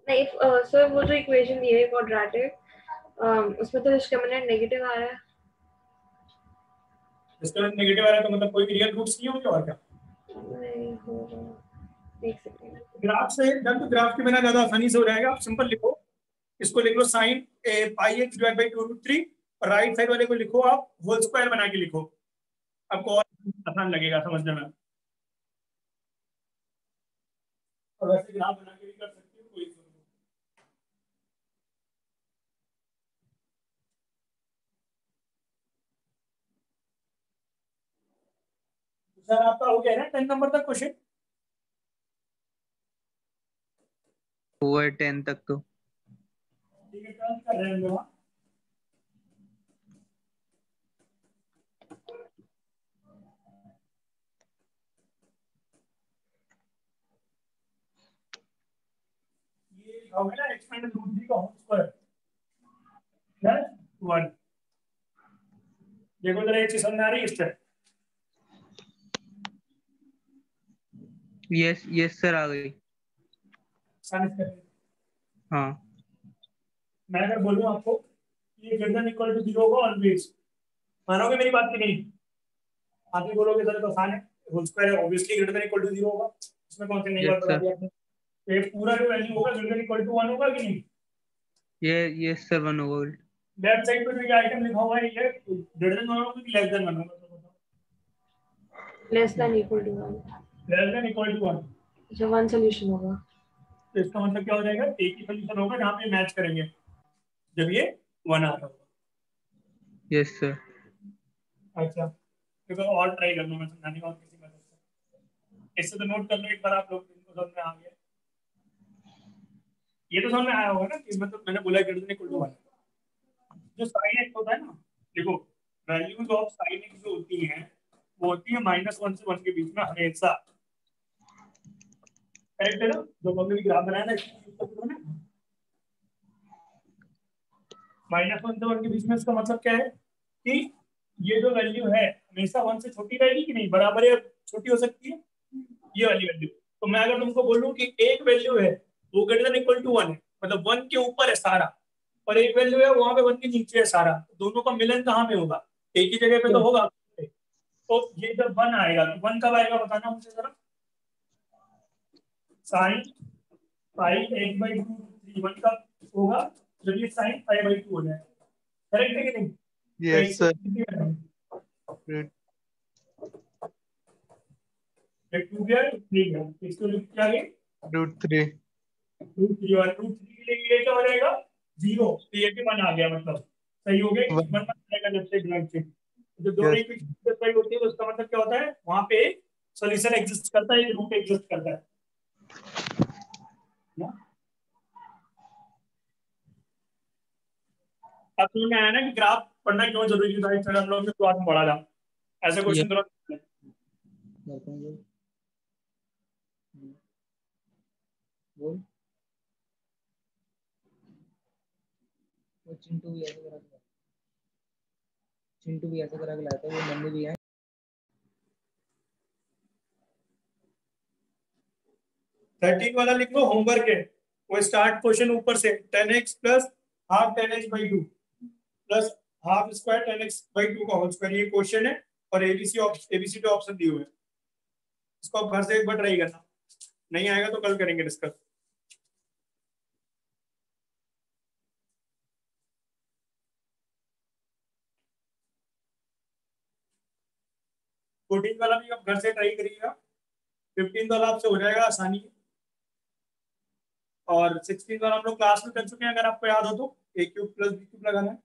नहीं सर, वो जो इक्वेशन दी है क्वाड्रेटिक, उसमें तो डिस्क्रिमिनेंट नेगेटिव आ रहा है। डिस्क्रिमिनेंट नेगेटिव आ रहा है तो मतलब कोई रियल रूट्स नहीं होंगे और क्या? नहीं होगा, एक सेकंड। ग्राफ से जब तो ग्राफ के बिना ज्यादा आसानी से हो जाएगा। आप सिंपल लिखो, इसको लिख लो sin pi x divide by 2√3, और राइट साइड वाले को लिखो आप होल स्क्वायर बना के लिखो, आपको और आसान लगेगा समझने में। और वैसे ग्राफ बना के भी कर सकते हो, कोई इशू नहीं। सर आपका हो गया है ना 10 नंबर तक क्वेश्चन? हुआ है 10 तक तो। ठीक है, टर्न कर रहे हैं हम लोग। ये लिखा होगा ना x माइनस रूट 3 का होल स्क्वायर प्लस 1। देखो जरा ये चीज समझ आ रही है इससे? यस यस सर, आ गई। साइंस कर, हाँ मैं अगर बोलूं आपको ये ग्रेटर देन इक्वल टू 0 होगा ऑलवेज, मानोगे मेरी बात की नहीं? आप ही बोलोगे सर तो आसान है, होल स्क्वायर है, obviously greater than equal to 0 होगा, इसमें कौन सी नई बात यस बता सर, दी आपने? तो ये पूरा जो वैल्यू होगा ग्रेटर देन इक्वल टू 1 होगा कि नहीं? ये यस सर 1 होगा। लेफ्ट साइड पे जो ये आइटम लिखा हुआ है ये ग्रेटर देन 1 होगा कि लेस देन 1 होगा? तो बताओ। Less than equal to 1, less than equal to 1, जो वन सॉल्यूशन होगा। तो इसका मतलब क्या हो जाएगा? एक ही सोल्यूशन होगा जहाँ पे मैच करेंगे जब ये 1 आ रहा होगा। Yes sir. अच्छा, तो और ट्राई कर लो मैं समझाने का और किसी मदद से। इससे तो नोट कर लो एक बार आप लोग, इनको समझ में आ गया। ये तो समझ में आया होगा ना कि मतलब मैंने बोला ग्रेटर देन इक्वल टू 1। जो साइन एक्स होता है ना, देखो वैल्यूज ऑफ साइन एक्स जो होती हैं वो होती है -1 से 1 के बीच में हमेशा। करेक्ट है ना? जो हमने भी ग्राफ बनाया ना, -1 से 1 के बीच में, इसका मतलब क्या है कि ये जो वैल्यू है हमेशा 1 से छोटी रहेगी कि नहीं, बराबर या छोटी हो सकती है ये वाली वैल्यू। तो मैं अगर तुमको बोलूं कि एक वैल्यू है वो ग्रेटर देन इक्वल टू 1 है, मतलब 1 के ऊपर है सारा, और एक वैल्यू है वहां पे 1 के नीचे है सारा, दोनों का मिलन कहाँ पे होगा? एक ही जगह पे तो होगा। तो ये जब 1 आएगा तो 1 कब आएगा बताना मुझे जरा। साइन पाई x बाई 2 1 कब होगा? जब ये साइन पाई बाई 2 हो जाए। करेक्ट है कि नहीं? तो यस एक सर। टू गया, 3 गया, इसको लिख क्या आगे? √3। √3, और √3 के लिए ये क्या हो जाएगा? 0। तो ये भी 1 आ गया, मतलब सही हो गया। 1 बन जाएगा जब से ग्राफ से, जब दोनों यस इक्वेशन सही होती है तो उसका मतलब क्या होता है? वहां पे एक सॉल्यूशन एग्जिस्ट करता है, एक रूट एग्जिस्ट करता है ना? अब समझ में आया ना कि ग्राफ पढ़ना क्यों जरूरी था, इस हम लोग ने शुरुआत में पढ़ा था, ऐसे क्वेश्चन तुरंत। बोल वो चिंटू भी ऐसे करा था, चिंटू भी ऐसे करा के लाया था, वो मम्मी भी है। 13 वाला लिख लो, होमवर्क है वो। स्टार्ट क्वेश्चन ऊपर से 10x plus half 10x by 2 plus half square 10x by 2 का होल स्क्वायर, ये क्वेश्चन है। और एबीसी के ऑप्शन दिए हुए हैं, इसको आप घर से एक बार ट्राई करना, नहीं आएगा तो कल करेंगे डिस्कस। फोर्टीन वाला भी आप घर से ट्राई करिएगा, 15 वाला आपसे हो जाएगा आसानी। और 16 वाला हम लोग क्लास में कर चुके हैं, अगर आपको याद हो तो ए क्यूब प्लस बी क्यूब लगाना है,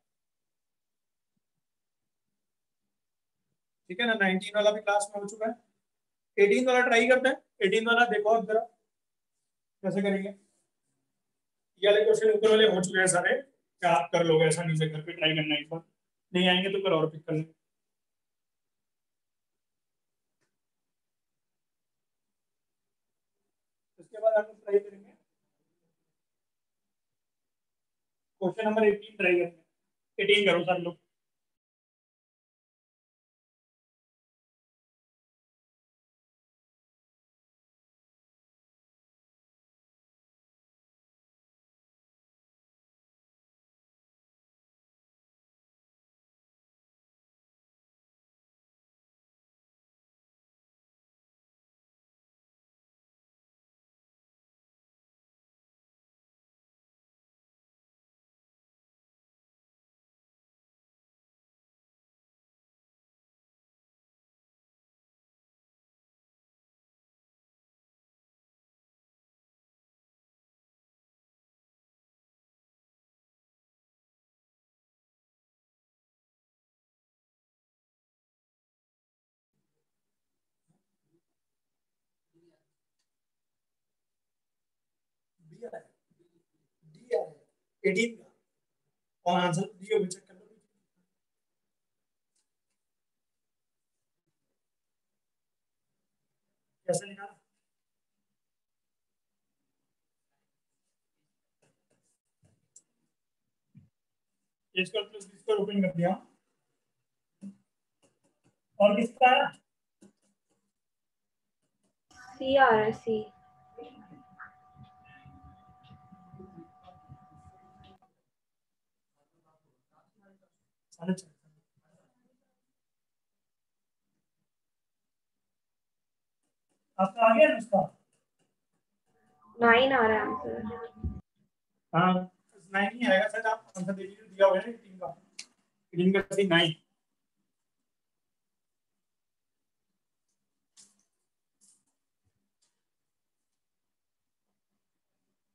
ठीक है ना। 19 वाला भी क्लास में हो चुका है। 18 वाला ट्राई करते हैं। 18 वाला देखो आप जरा कैसे करेंगे। ये वाले क्वेश्चन ऊपर वाले हो चुके हैं सारे, क्या आप कर लोगे ऐसा नहीं से, घर पे ट्राई करना एक बार, नहीं आएंगे तो कल और पिक कर लेंगे। उसके बाद हम ट्राई करेंगे क्वेश्चन नंबर 18 ट्राई करेंगे। 18 करो सर लोग। डी आ रहा है, डी आ रहा है 18 का, और आंसर दिए हुए चेक कर लो। कैसे निकाला? A square plus b square open कर दिया। और किसका है? सी आ रहा है, सी। साढ़े चार। आपका आ गया ना उसका? 9 आ रहा है आंसर। हाँ 9 ही आएगा शायद, आप आंसर दे दीजिए, दिया हुआ है ना 18 का, 18 का सही 9।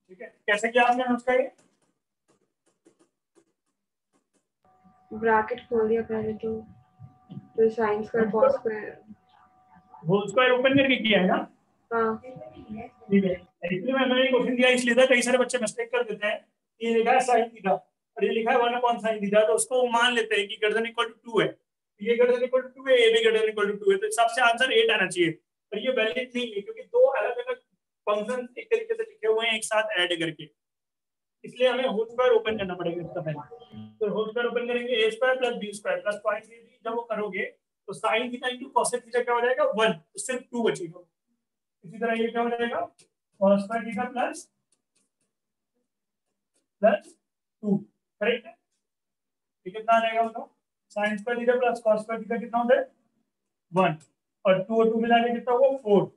ठीक है, कैसे किया आपने उसका ये? ब्रैकेट खोल दिया पहले तो sine square cos square. Whole square open करके किया है ना? हाँ। ठीक है, एक्चुअली मैंने ये क्वेश्चन दिया इसलिए था, कई सारे बच्चे मिस्टेक कर देते हैं। ये लिखा है साइन थीटा और ये लिखा है 1 अपॉन साइन थीटा, तो उसको मान लेते हैं कि ग्रेटर देन इक्वल टू 2 है, ये ग्रेटर देन इक्वल टू 2 है, ये भी ग्रेटर देन इक्वल टू 2 है, तो सबसे आंसर 8 आना चाहिए। और ये वैलिड नहीं है क्योंकि दो अलग अलग फंक्शन एक तरीके से लिखे हुए हैं एक साथ ऐड करके, इसलिए हमें होल स्क्वायर ओपन करना पड़ेगा इसका पहले। तो होल स्क्वायर ओपन करेंगे, a square plus b square plus cos theta, जब वो करोगे तो sine theta into cosec theta क्या हो जाएगा 1, तो सिर्फ 2 बचेगा। इसी तरह ये क्या हो जाएगा cos square theta plus 2, correct है? ये कितना आ जाएगा बताओ? Sign square theta plus cos square theta कितना होता है 1, और 2 और 2 मिला के कितना हुआ 4,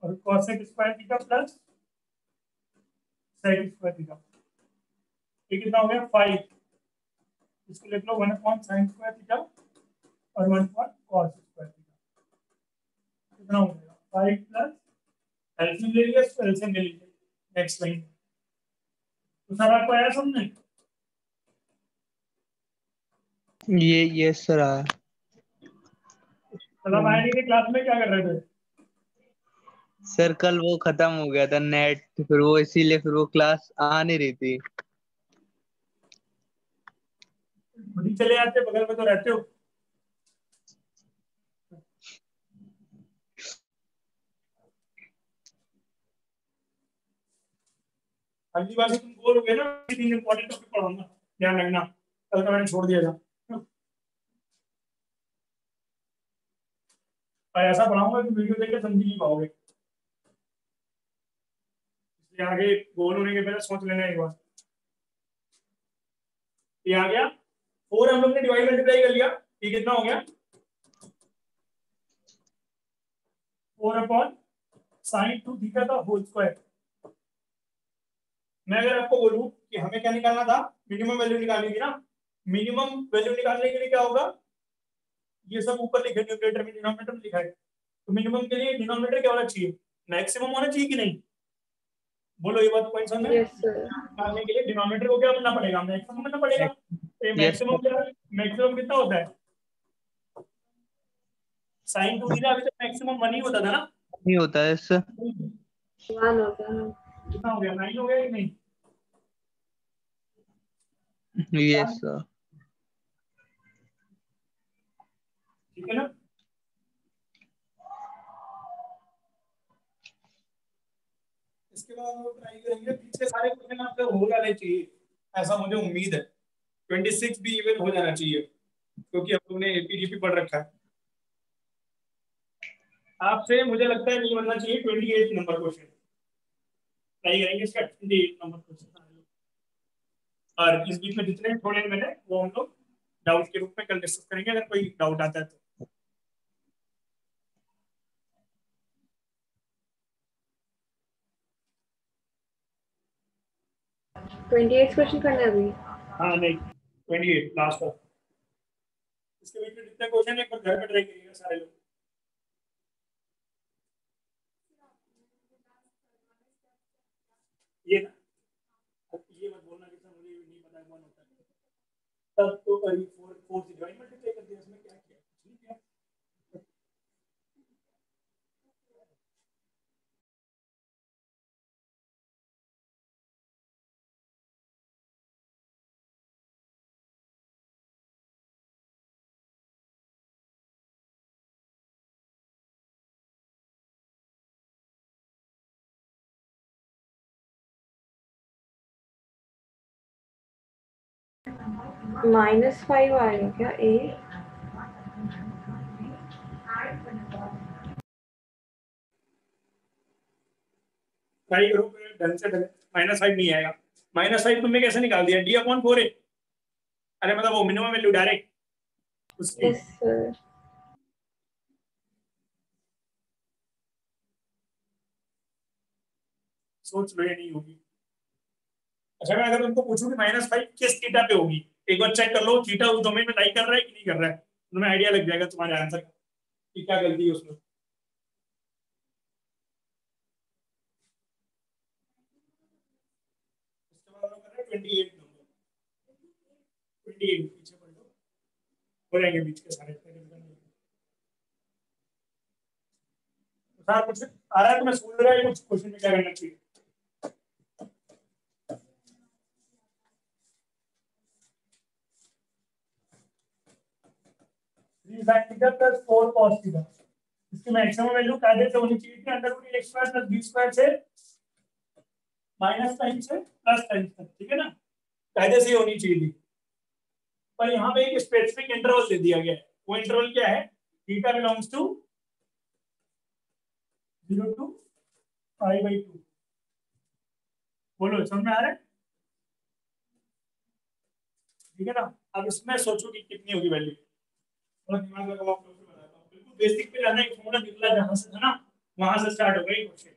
और cosec square theta plus sec square theta, ये कितना हो गया 5। इसको लिख लो 1 अपॉन साइन स्क्वायर थीटा और 1 अपॉन कॉस स्क्वायर थीटा, कितना हो जाएगा 5 प्लस एलसीएम ले लिया, इसको एलसीएम ले लीजिए नेक्स्ट लाइन। तो सर आपको आया समझ? ये सर आया। मतलब आया नहीं थे क्लास में, क्या कर रहे थे? सर कल वो खत्म हो गया था नेट, फिर वो इसीलिए फिर वो क्लास आ नहीं रही थी। खुद ही चले आते, बगल में तो रहते हो। अगली बार से तुम बोलोगे ना, तीन इंपॉर्टेंट टॉपिक पढ़ाऊंगा, ध्यान रखना, कल का मैंने छोड़ दिया था। और ऐसा पढ़ाऊंगा कि वीडियो देख के समझ नहीं पाओगे, इसलिए आगे गोल होने के पहले सोच लेना एक बार। ये आ गया 4, हम लोग ने डिवाइड मल्टीप्लाई कर लिया, ये कितना हो गया 4/sin2 का होल स्क्वायर। मैं अगर आपको बोलूं कि हमें क्या निकालना था, मिनिमम वैल्यू निकालनी थी ना, मिनिमम वैल्यू निकालने के लिए क्या होगा, ये सब ऊपर लिखे न्यूमरेटर में, डिनोमिनेटर में लिखा है, तो मिनिमम के लिए डिनोमिनेटर क्या होना चाहिए, मैक्सिमम होना चाहिए कि नहीं, बोलो ये बात कोई समझ में। Yes sir. निकालने के लिए डिनोमिनेटर को क्या बनना पड़ेगा, मैक्सिमम बनना पड़ेगा। तो यस मैक्सिमम क्या, मैक्सिमम कितना होता है, sin 2 अभी तक मैक्सिमम 1 ही होता था ना, नहीं होता है इससे। 1 होता है। कितना हो गया 9 हो गया कि नहीं। Yes sir. ठीक है ना। इसके बाद हम लोग ट्राई करेंगे, पिछले सारे क्वेश्चन आपसे हो जाने चाहिए, ऐसा मुझे उम्मीद है। 26 भी इवन हो जाना चाहिए, क्योंकि हम लोग ने एपीडीपी पढ़ रखा है। आपसे मुझे लगता है नहीं बनना चाहिए 28 नंबर क्वेश्चन, ट्राई करेंगे इसका 28 नंबर क्वेश्चन। और इस बीच में जितने छोड़े मैंने वो हम लोग डाउट के रूप में कल डिस्कस करेंगे, अगर कोई डाउट आता है तो। 28 क्वेश्चन करना है अभी। हाँ नहीं, 28 लास्ट ऑफ। इसके बीच में जितने क्वेश्चन है एक बार घर पे ट्राई करिएगा सारे लोग। ये ना, ये मत बोलना कि सर मुझे नहीं पता कौन होता है, तब तो करीब 4 से ज्वाइन मल्टीप्लाई कर दिया, इसमें क्या किया, कुछ नहीं किया। -5 आएगा क्या ए। ट्राई करो ढंग से, -5 नहीं आएगा। -5 तुमने कैसे निकाल दिया, D/4 है, अरे मतलब वो मिनिमम वैल्यू डायरेक्ट उसकी। Yes sir. सोच लो ये नहीं होगी। अच्छा मैं अगर तुमको पूछूं कि -5 किस थीटा पे होगी, एक बार चेक कर लो थीटा उस डोमेन में लाई कर रहा है कि नहीं कर रहा है, तो तुम्हें आइडिया लग जाएगा तुम्हारे आंसर का कि क्या गलती है उसमें। उसके बाद हम लोग कर रहे हैं 28 नंबर, 28 पीछे पढ़ लो, हो जाएंगे बीच के सारे। सर कुछ आ रहा है तुम्हें स्कूल में, कुछ क्वेश्चन में क्या करना चाहिए। प्लस 4 cos थीटा, इसकी मैक्सिमम वैल्यू कायदे से होनी चाहिए थी √x² + b² से माइनस टाइम से प्लस टाइम तक, ठीक है ना, कायदे से होनी चाहिए थी। पर यहाँ पे एक स्पेसिफिक इंटरवल दे दिया गया है, वो इंटरवल क्या है, थीटा बिलोंग्स टू 0 to π/2। बोलो समझ में आ रहा है, ठीक है ना। अब इसमें सोचो कि कितनी होगी वैल्यू, और दिमाग लगाओ, आप लोगों को बताता हूँ, बिल्कुल बेसिक पे जाना, एक फॉर्मूला निकला जहां से था ना, वहां से स्टार्ट हो गई क्वेश्चन।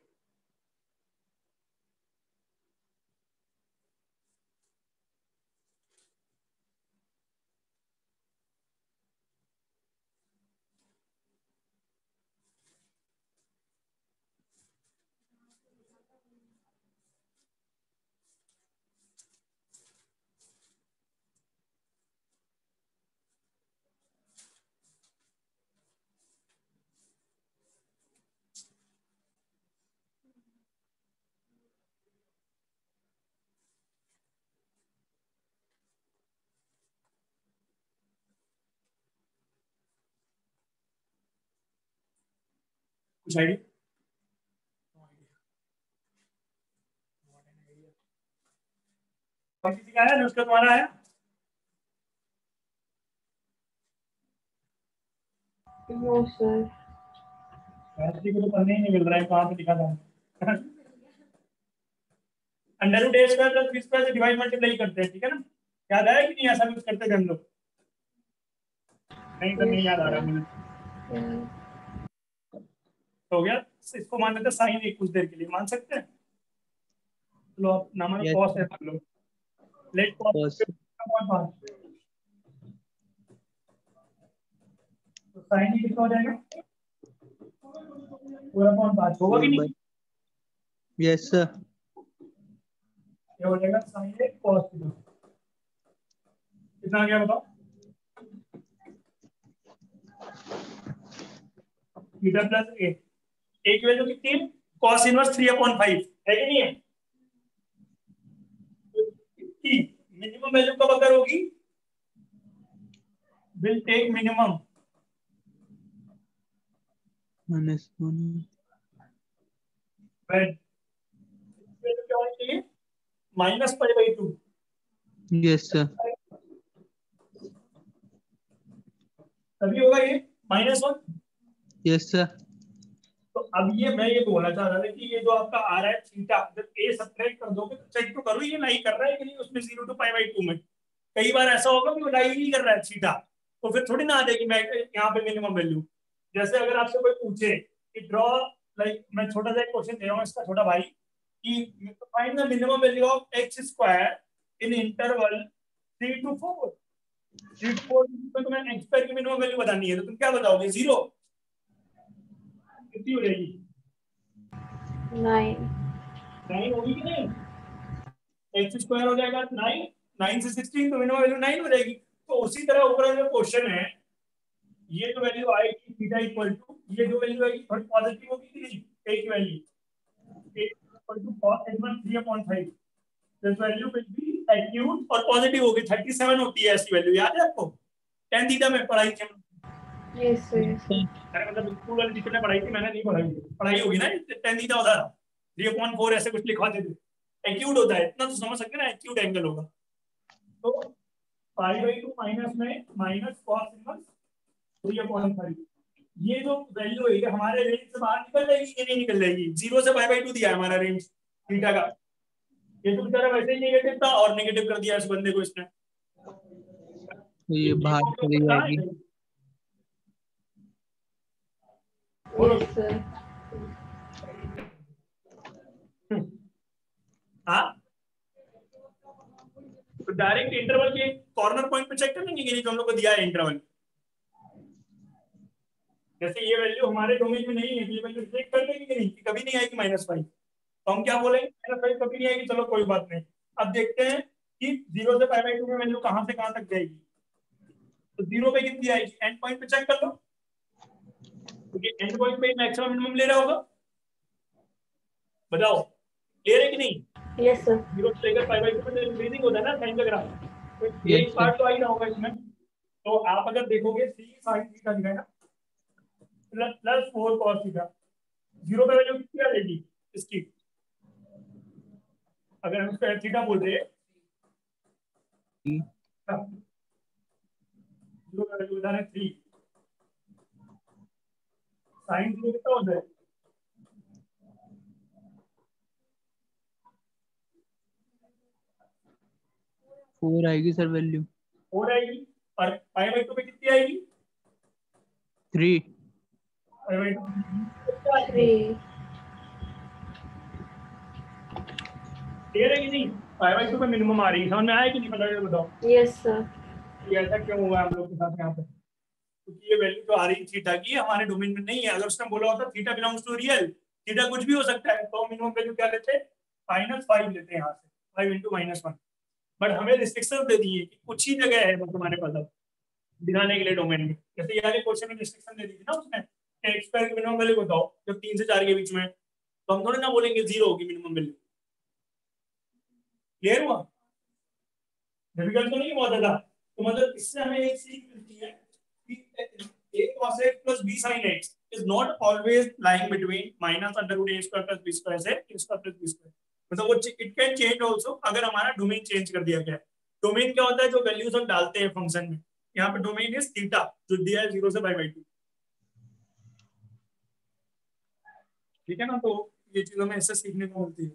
कुछ आइडिया? किसी का है उसका तुम्हारा है? No sir. को तो पढ़ने ही नहीं मिल रहा है, कहाँ पे लिखा था? अंडर रूट ए स्क्वायर प्लस बी स्क्वायर से डिवाइड मल्टीप्लाई करते हैं, ठीक है ना? याद आया कि नहीं? ऐसा कुछ करते थे हम लोग? नहीं तो नहीं याद आ रहा मुझे। तो हो गया। इसको मान लेते हैं साइन एक कुछ देर के लिए, मान सकते हैं? चलो आप नाम Yes, कॉस है लो, लेट कॉस cos तो साइन ही कितना हो जाएगा? पूरा पॉइंट 5 होगा कि 4 by नहीं? yes sir. ये हो जाएगा साइन ए कॉस थीटा। कितना आ गया बताओ? थीटा प्लस ए, ए की वैल्यू कितनी है? कॉस इनवर्स 3/5 है कि नहीं है? इसकी मिनिमम वैल्यू कब अगर होगी? Will take minimum -1 when value क्या होनी चाहिए? -π/2। yes sir. तभी होगा ये -1। yes sir. तो अब ये मैं ये बोलना चाह रहा था कि ये जो आपका आ रहा है थीटा, जब ए सब्ट्रैक्ट कर दोगे तो चेक तो करो ये लाई कर रहा है कि नहीं उसमें 0 to π/2 में। कई बार ऐसा होगा कि वो लाई नहीं कर रहा है थीटा, तो फिर थोड़ी ना आ जाएगी मैं यहाँ पे मिनिमम वैल्यू। जैसे अगर आपसे कोई पूछे कि ड्रॉ, लाइक मैं छोटा सा एक क्वेश्चन दे रहा हूँ इसका छोटा भाई, कि find the minimum value of x square in interval 3 to 4। 3 to 4 में तुम्हें x स्क्वायर की मिनिमम वैल्यू बतानी है, तो तुम क्या बताओगे? 0। कितनी हो जाएगी? 9 होगी कि नहीं? एक्स स्क्वायर हो जाएगा 9, 9 से 16 तो मिनिमम वैल्यू 9 हो जाएगी। तो उसी तरह ऊपर जो क्वेश्चन है, ये जो वैल्यू आएगी थीटा इक्वल टू, ये जो वैल्यू आएगी थोड़ी पॉजिटिव होगी कि नहीं? ए की value A equal to cos n1 3/5, this value will be acute और पॉजिटिव होगी। 37 होती है ऐसी वैल्यू, याद है आपको? tan थीटा में पढ़ाई थी। Yes sir. अरे मतलब स्कूल वाले टीचर ने पढ़ाई थी, मैंने नहीं पढ़ाई। पढ़ाई होगी ना, tan थीटा होता है 3/4 ऐसे कुछ लिखवाते थे। एक्यूट होता है, इतना तो समझ सकते ना, एक्यूट एंगल होगा। तो π/2 माइनस में माइनस cos इनवर्स 3/5, ये जो वैल्यू है हमारे रेंज से बाहर निकल जाएगी कि नहीं निकल जाएगी? 0 से π/2 दिया है हमारा रेंज थीटा का। ये तो बेचारा वैसे ही नेगेटिव था और नेगेटिव कर दिया इस बंदे को इसने। तो ये बाहर चली जाएगी। Yes sir. हाँ, तो डायरेक्ट इंटरवल के कॉर्नर पॉइंट पे चेक कर लेंगे कि नहीं, जो हम लोग को दिया है इंटरवल। जैसे ये वैल्यू हमारे डोमेन में नहीं है, ये वैल्यू चेक कर लेंगे कि नहीं, कि कभी नहीं आएगी -5। तो हम क्या बोलेंगे? -5 कभी नहीं आएगी, चलो कोई बात नहीं। अब देखते हैं कि 0 से π/2 में वैल्यू कहां से कहां तक जाएगी। तो 0 पे कितनी आएगी? एंड पॉइंट पे चेक कर लो, क्योंकि एंड पॉइंट पे मैक्सिमम मिनिमम ले रहा होगा। बताओ क्लियर है कि नहीं? Yes sir. 0 से लेकर π/2 में इंक्रीजिंग होता है ना साइन का ग्राफ, तो Yes, एक पार्ट तो आ ही रहा होगा इसमें। तो आप अगर देखोगे 3 sin थीटा दिखाएगा प्लस 4 cos थीटा, 0 पे वैल्यू कितनी आ जाएगी इसकी? अगर हम इसको थीटा बोल रहे हैं, 0 पे वैल्यू बता रहे 3, साइन थीटा कितना होता है? 4 आएगी सर वैल्यू। 4 आएगी। और π/2 पे कितनी आएगी? 3 3। क्लियर है कि नहीं? π/2 पे मिनिमम आ रही है, समझ में आया कि नहीं? बताओ यस सर। ये ऐसा क्यों हुआ हम लोग के साथ यहाँ पे? क्योंकि ये वैल्यू तो आ रही थीटा की हमारे डोमेन में नहीं है। अगर उसने बोला होता थीटा बिलोंग्स टू रियल, थीटा कुछ भी हो सकता है, तो मिनिमम वैल्यू क्या लेते हैं? -5 लेते हैं यहाँ से, 5 × -1। बट हमें रिस्ट्रिक्शन दे दी है कि कुछ ही जगह है मतलब हमारे पास अब दिखाने के लिए डोमेन में। जैसे यार क्वेश्चन में रिस्ट्रिक्शन दे दी थी ना उसने, एक्स स्क्वायर की मिनिमम वैल्यू बताओ जब 3 से 4 के बीच में, तो हम थोड़ी ना बोलेंगे 0 होगी मिनिमम वैल्यू। क्लियर हुआ? डिफिकल्ट तो नहीं बहुत ज्यादा। तो मतलब इससे हमें एक सीख मिलती है कि a cos x plus b sin x is not always lying between minus under root a square plus b square से a square plus b square, मतलब वो it can change also अगर हमारा डोमेन चेंज कर दिया गया है। Domain क्या होता है, जो वैल्यूज हम डालते हैं फंक्शन में, यहाँ पे डोमेन इज थीटा जो दिया है 0 से π/2, ठीक है ना। तो ये चीजों में ऐसे सीखने को मिलती है।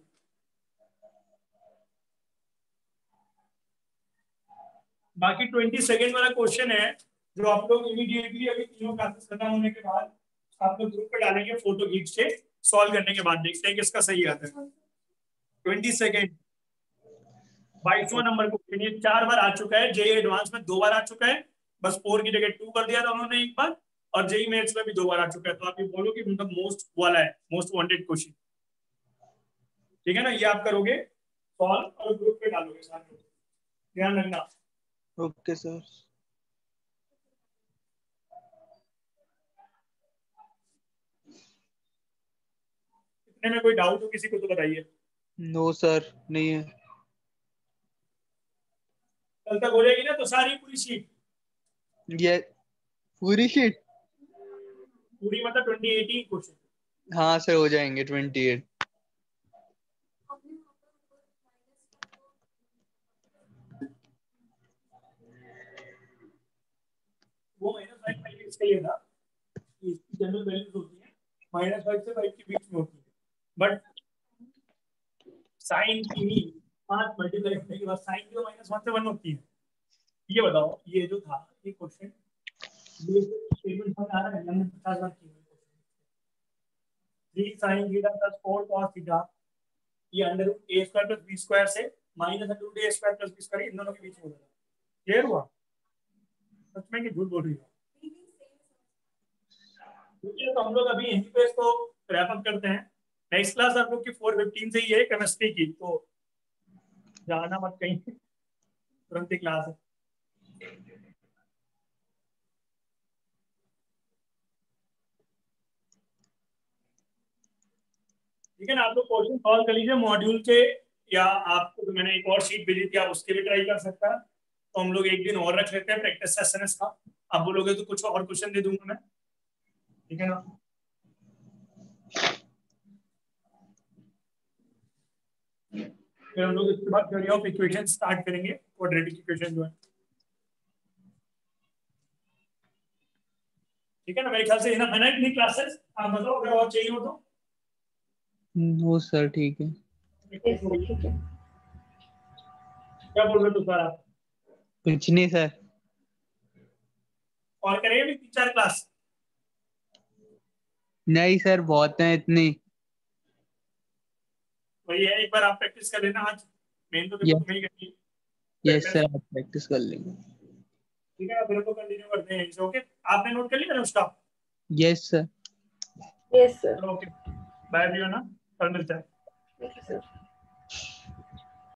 बाकी 22 वाला क्वेश्चन है जो आप लोग इमीडिएटली अभी तीनों क्लासेस खत्म होने के बाद आप लोग ग्रुप पे डालेंगे, फोटो खींच के सॉल्व करने के बाद देखते हैं किसका सही आता है। 22 22वां नंबर क्वेश्चन, ये 4 बार आ चुका है, जेई एडवांस में 2 बार आ चुका है, बस 4 की जगह 2 कर दिया था उन्होंने एक बार, और जेई मेंस में भी 2 बार आ चुका है। तो आप ये बोलो कि मतलब मोस्ट वाला है, मोस्ट वांटेड क्वेश्चन, ठीक है ना। ये आप करोगे सॉल्व और ग्रुप पे डालोगे साथ में, ध्यान रखना। Okay sir. इतने में कोई डाउट हो किसी को तो बताइए। नो सर, नहीं है। कल तक हो जाएगी ना तो सारी पूरी शीट? ये पूरी शीट? पूरी मतलब 2018 क्वेश्चन। हाँ सर, हो जाएंगे 28। वो -5 इसका ये था, इसकी जनरल वैल्यूज होती है -5 से 5 के बीच में होती है, बट साइन की ही 5 मल्टीप्लाई करने के बाद साइन की -1 से 1 होती है। ये बताओ, ये जो था ये क्वेश्चन, ये स्टेटमेंट समझ आ रहा है? हमने 50 बार किया है। 3 sin theta plus 4 cos theta, ये under root a square plus b square से minus under root a square plus b square, इन दोनों के बीच में होगा। क्लियर हुआ? सच में कि झूठ बोल रही हो? तो हम लोग अभी यहीं पे इसको रैप अप करते हैं। नेक्स्ट क्लास आप लोग की 4:15 से ही है केमिस्ट्री की, तो जाना मत कहीं, तुरंत ही क्लास है। ठीक है ना। आप लोग क्वेश्चन सॉल्व कर लीजिए मॉड्यूल के, या आपको तो मैंने एक और शीट भेजी थी, आप उसके भी ट्राई कर सकता है। तो हम लोग एक दिन और रख लेते हैं प्रैक्टिस सेशन इसका, आप बोलोगे तो कुछ और क्वेश्चन दे दूंगा मैं, ठीक है ना। फिर हम लोग इसके बाद थ्योरी ऑफ इक्वेशन स्टार्ट करेंगे, क्वाड्रेटिक इक्वेशन जो है, ठीक है ना। मेरे ख्याल से इनफ है ना इतनी क्लासेस। आप बताओ अगर और चाहिए हो तो। नो सर, ठीक है। ठीक है। क्या बोल रहे हो सर आप? कुछ नहीं सर। और करेंगे भी 3-4 क्लास? नहीं सर, बहुत है इतनी। वही है, एक बार आप प्रैक्टिस कर लेना आज, मेन तो देखो तुम्हें ही करनी है। यस सर, आप प्रैक्टिस कर लेंगे। ठीक है, फिर तो कंटिन्यू करते हैं। ओके, आपने नोट कर लिया ना उसका? Yes sir. Yes sir. Okay, bye भी हो ना, कल मिलता है। Thank you sir.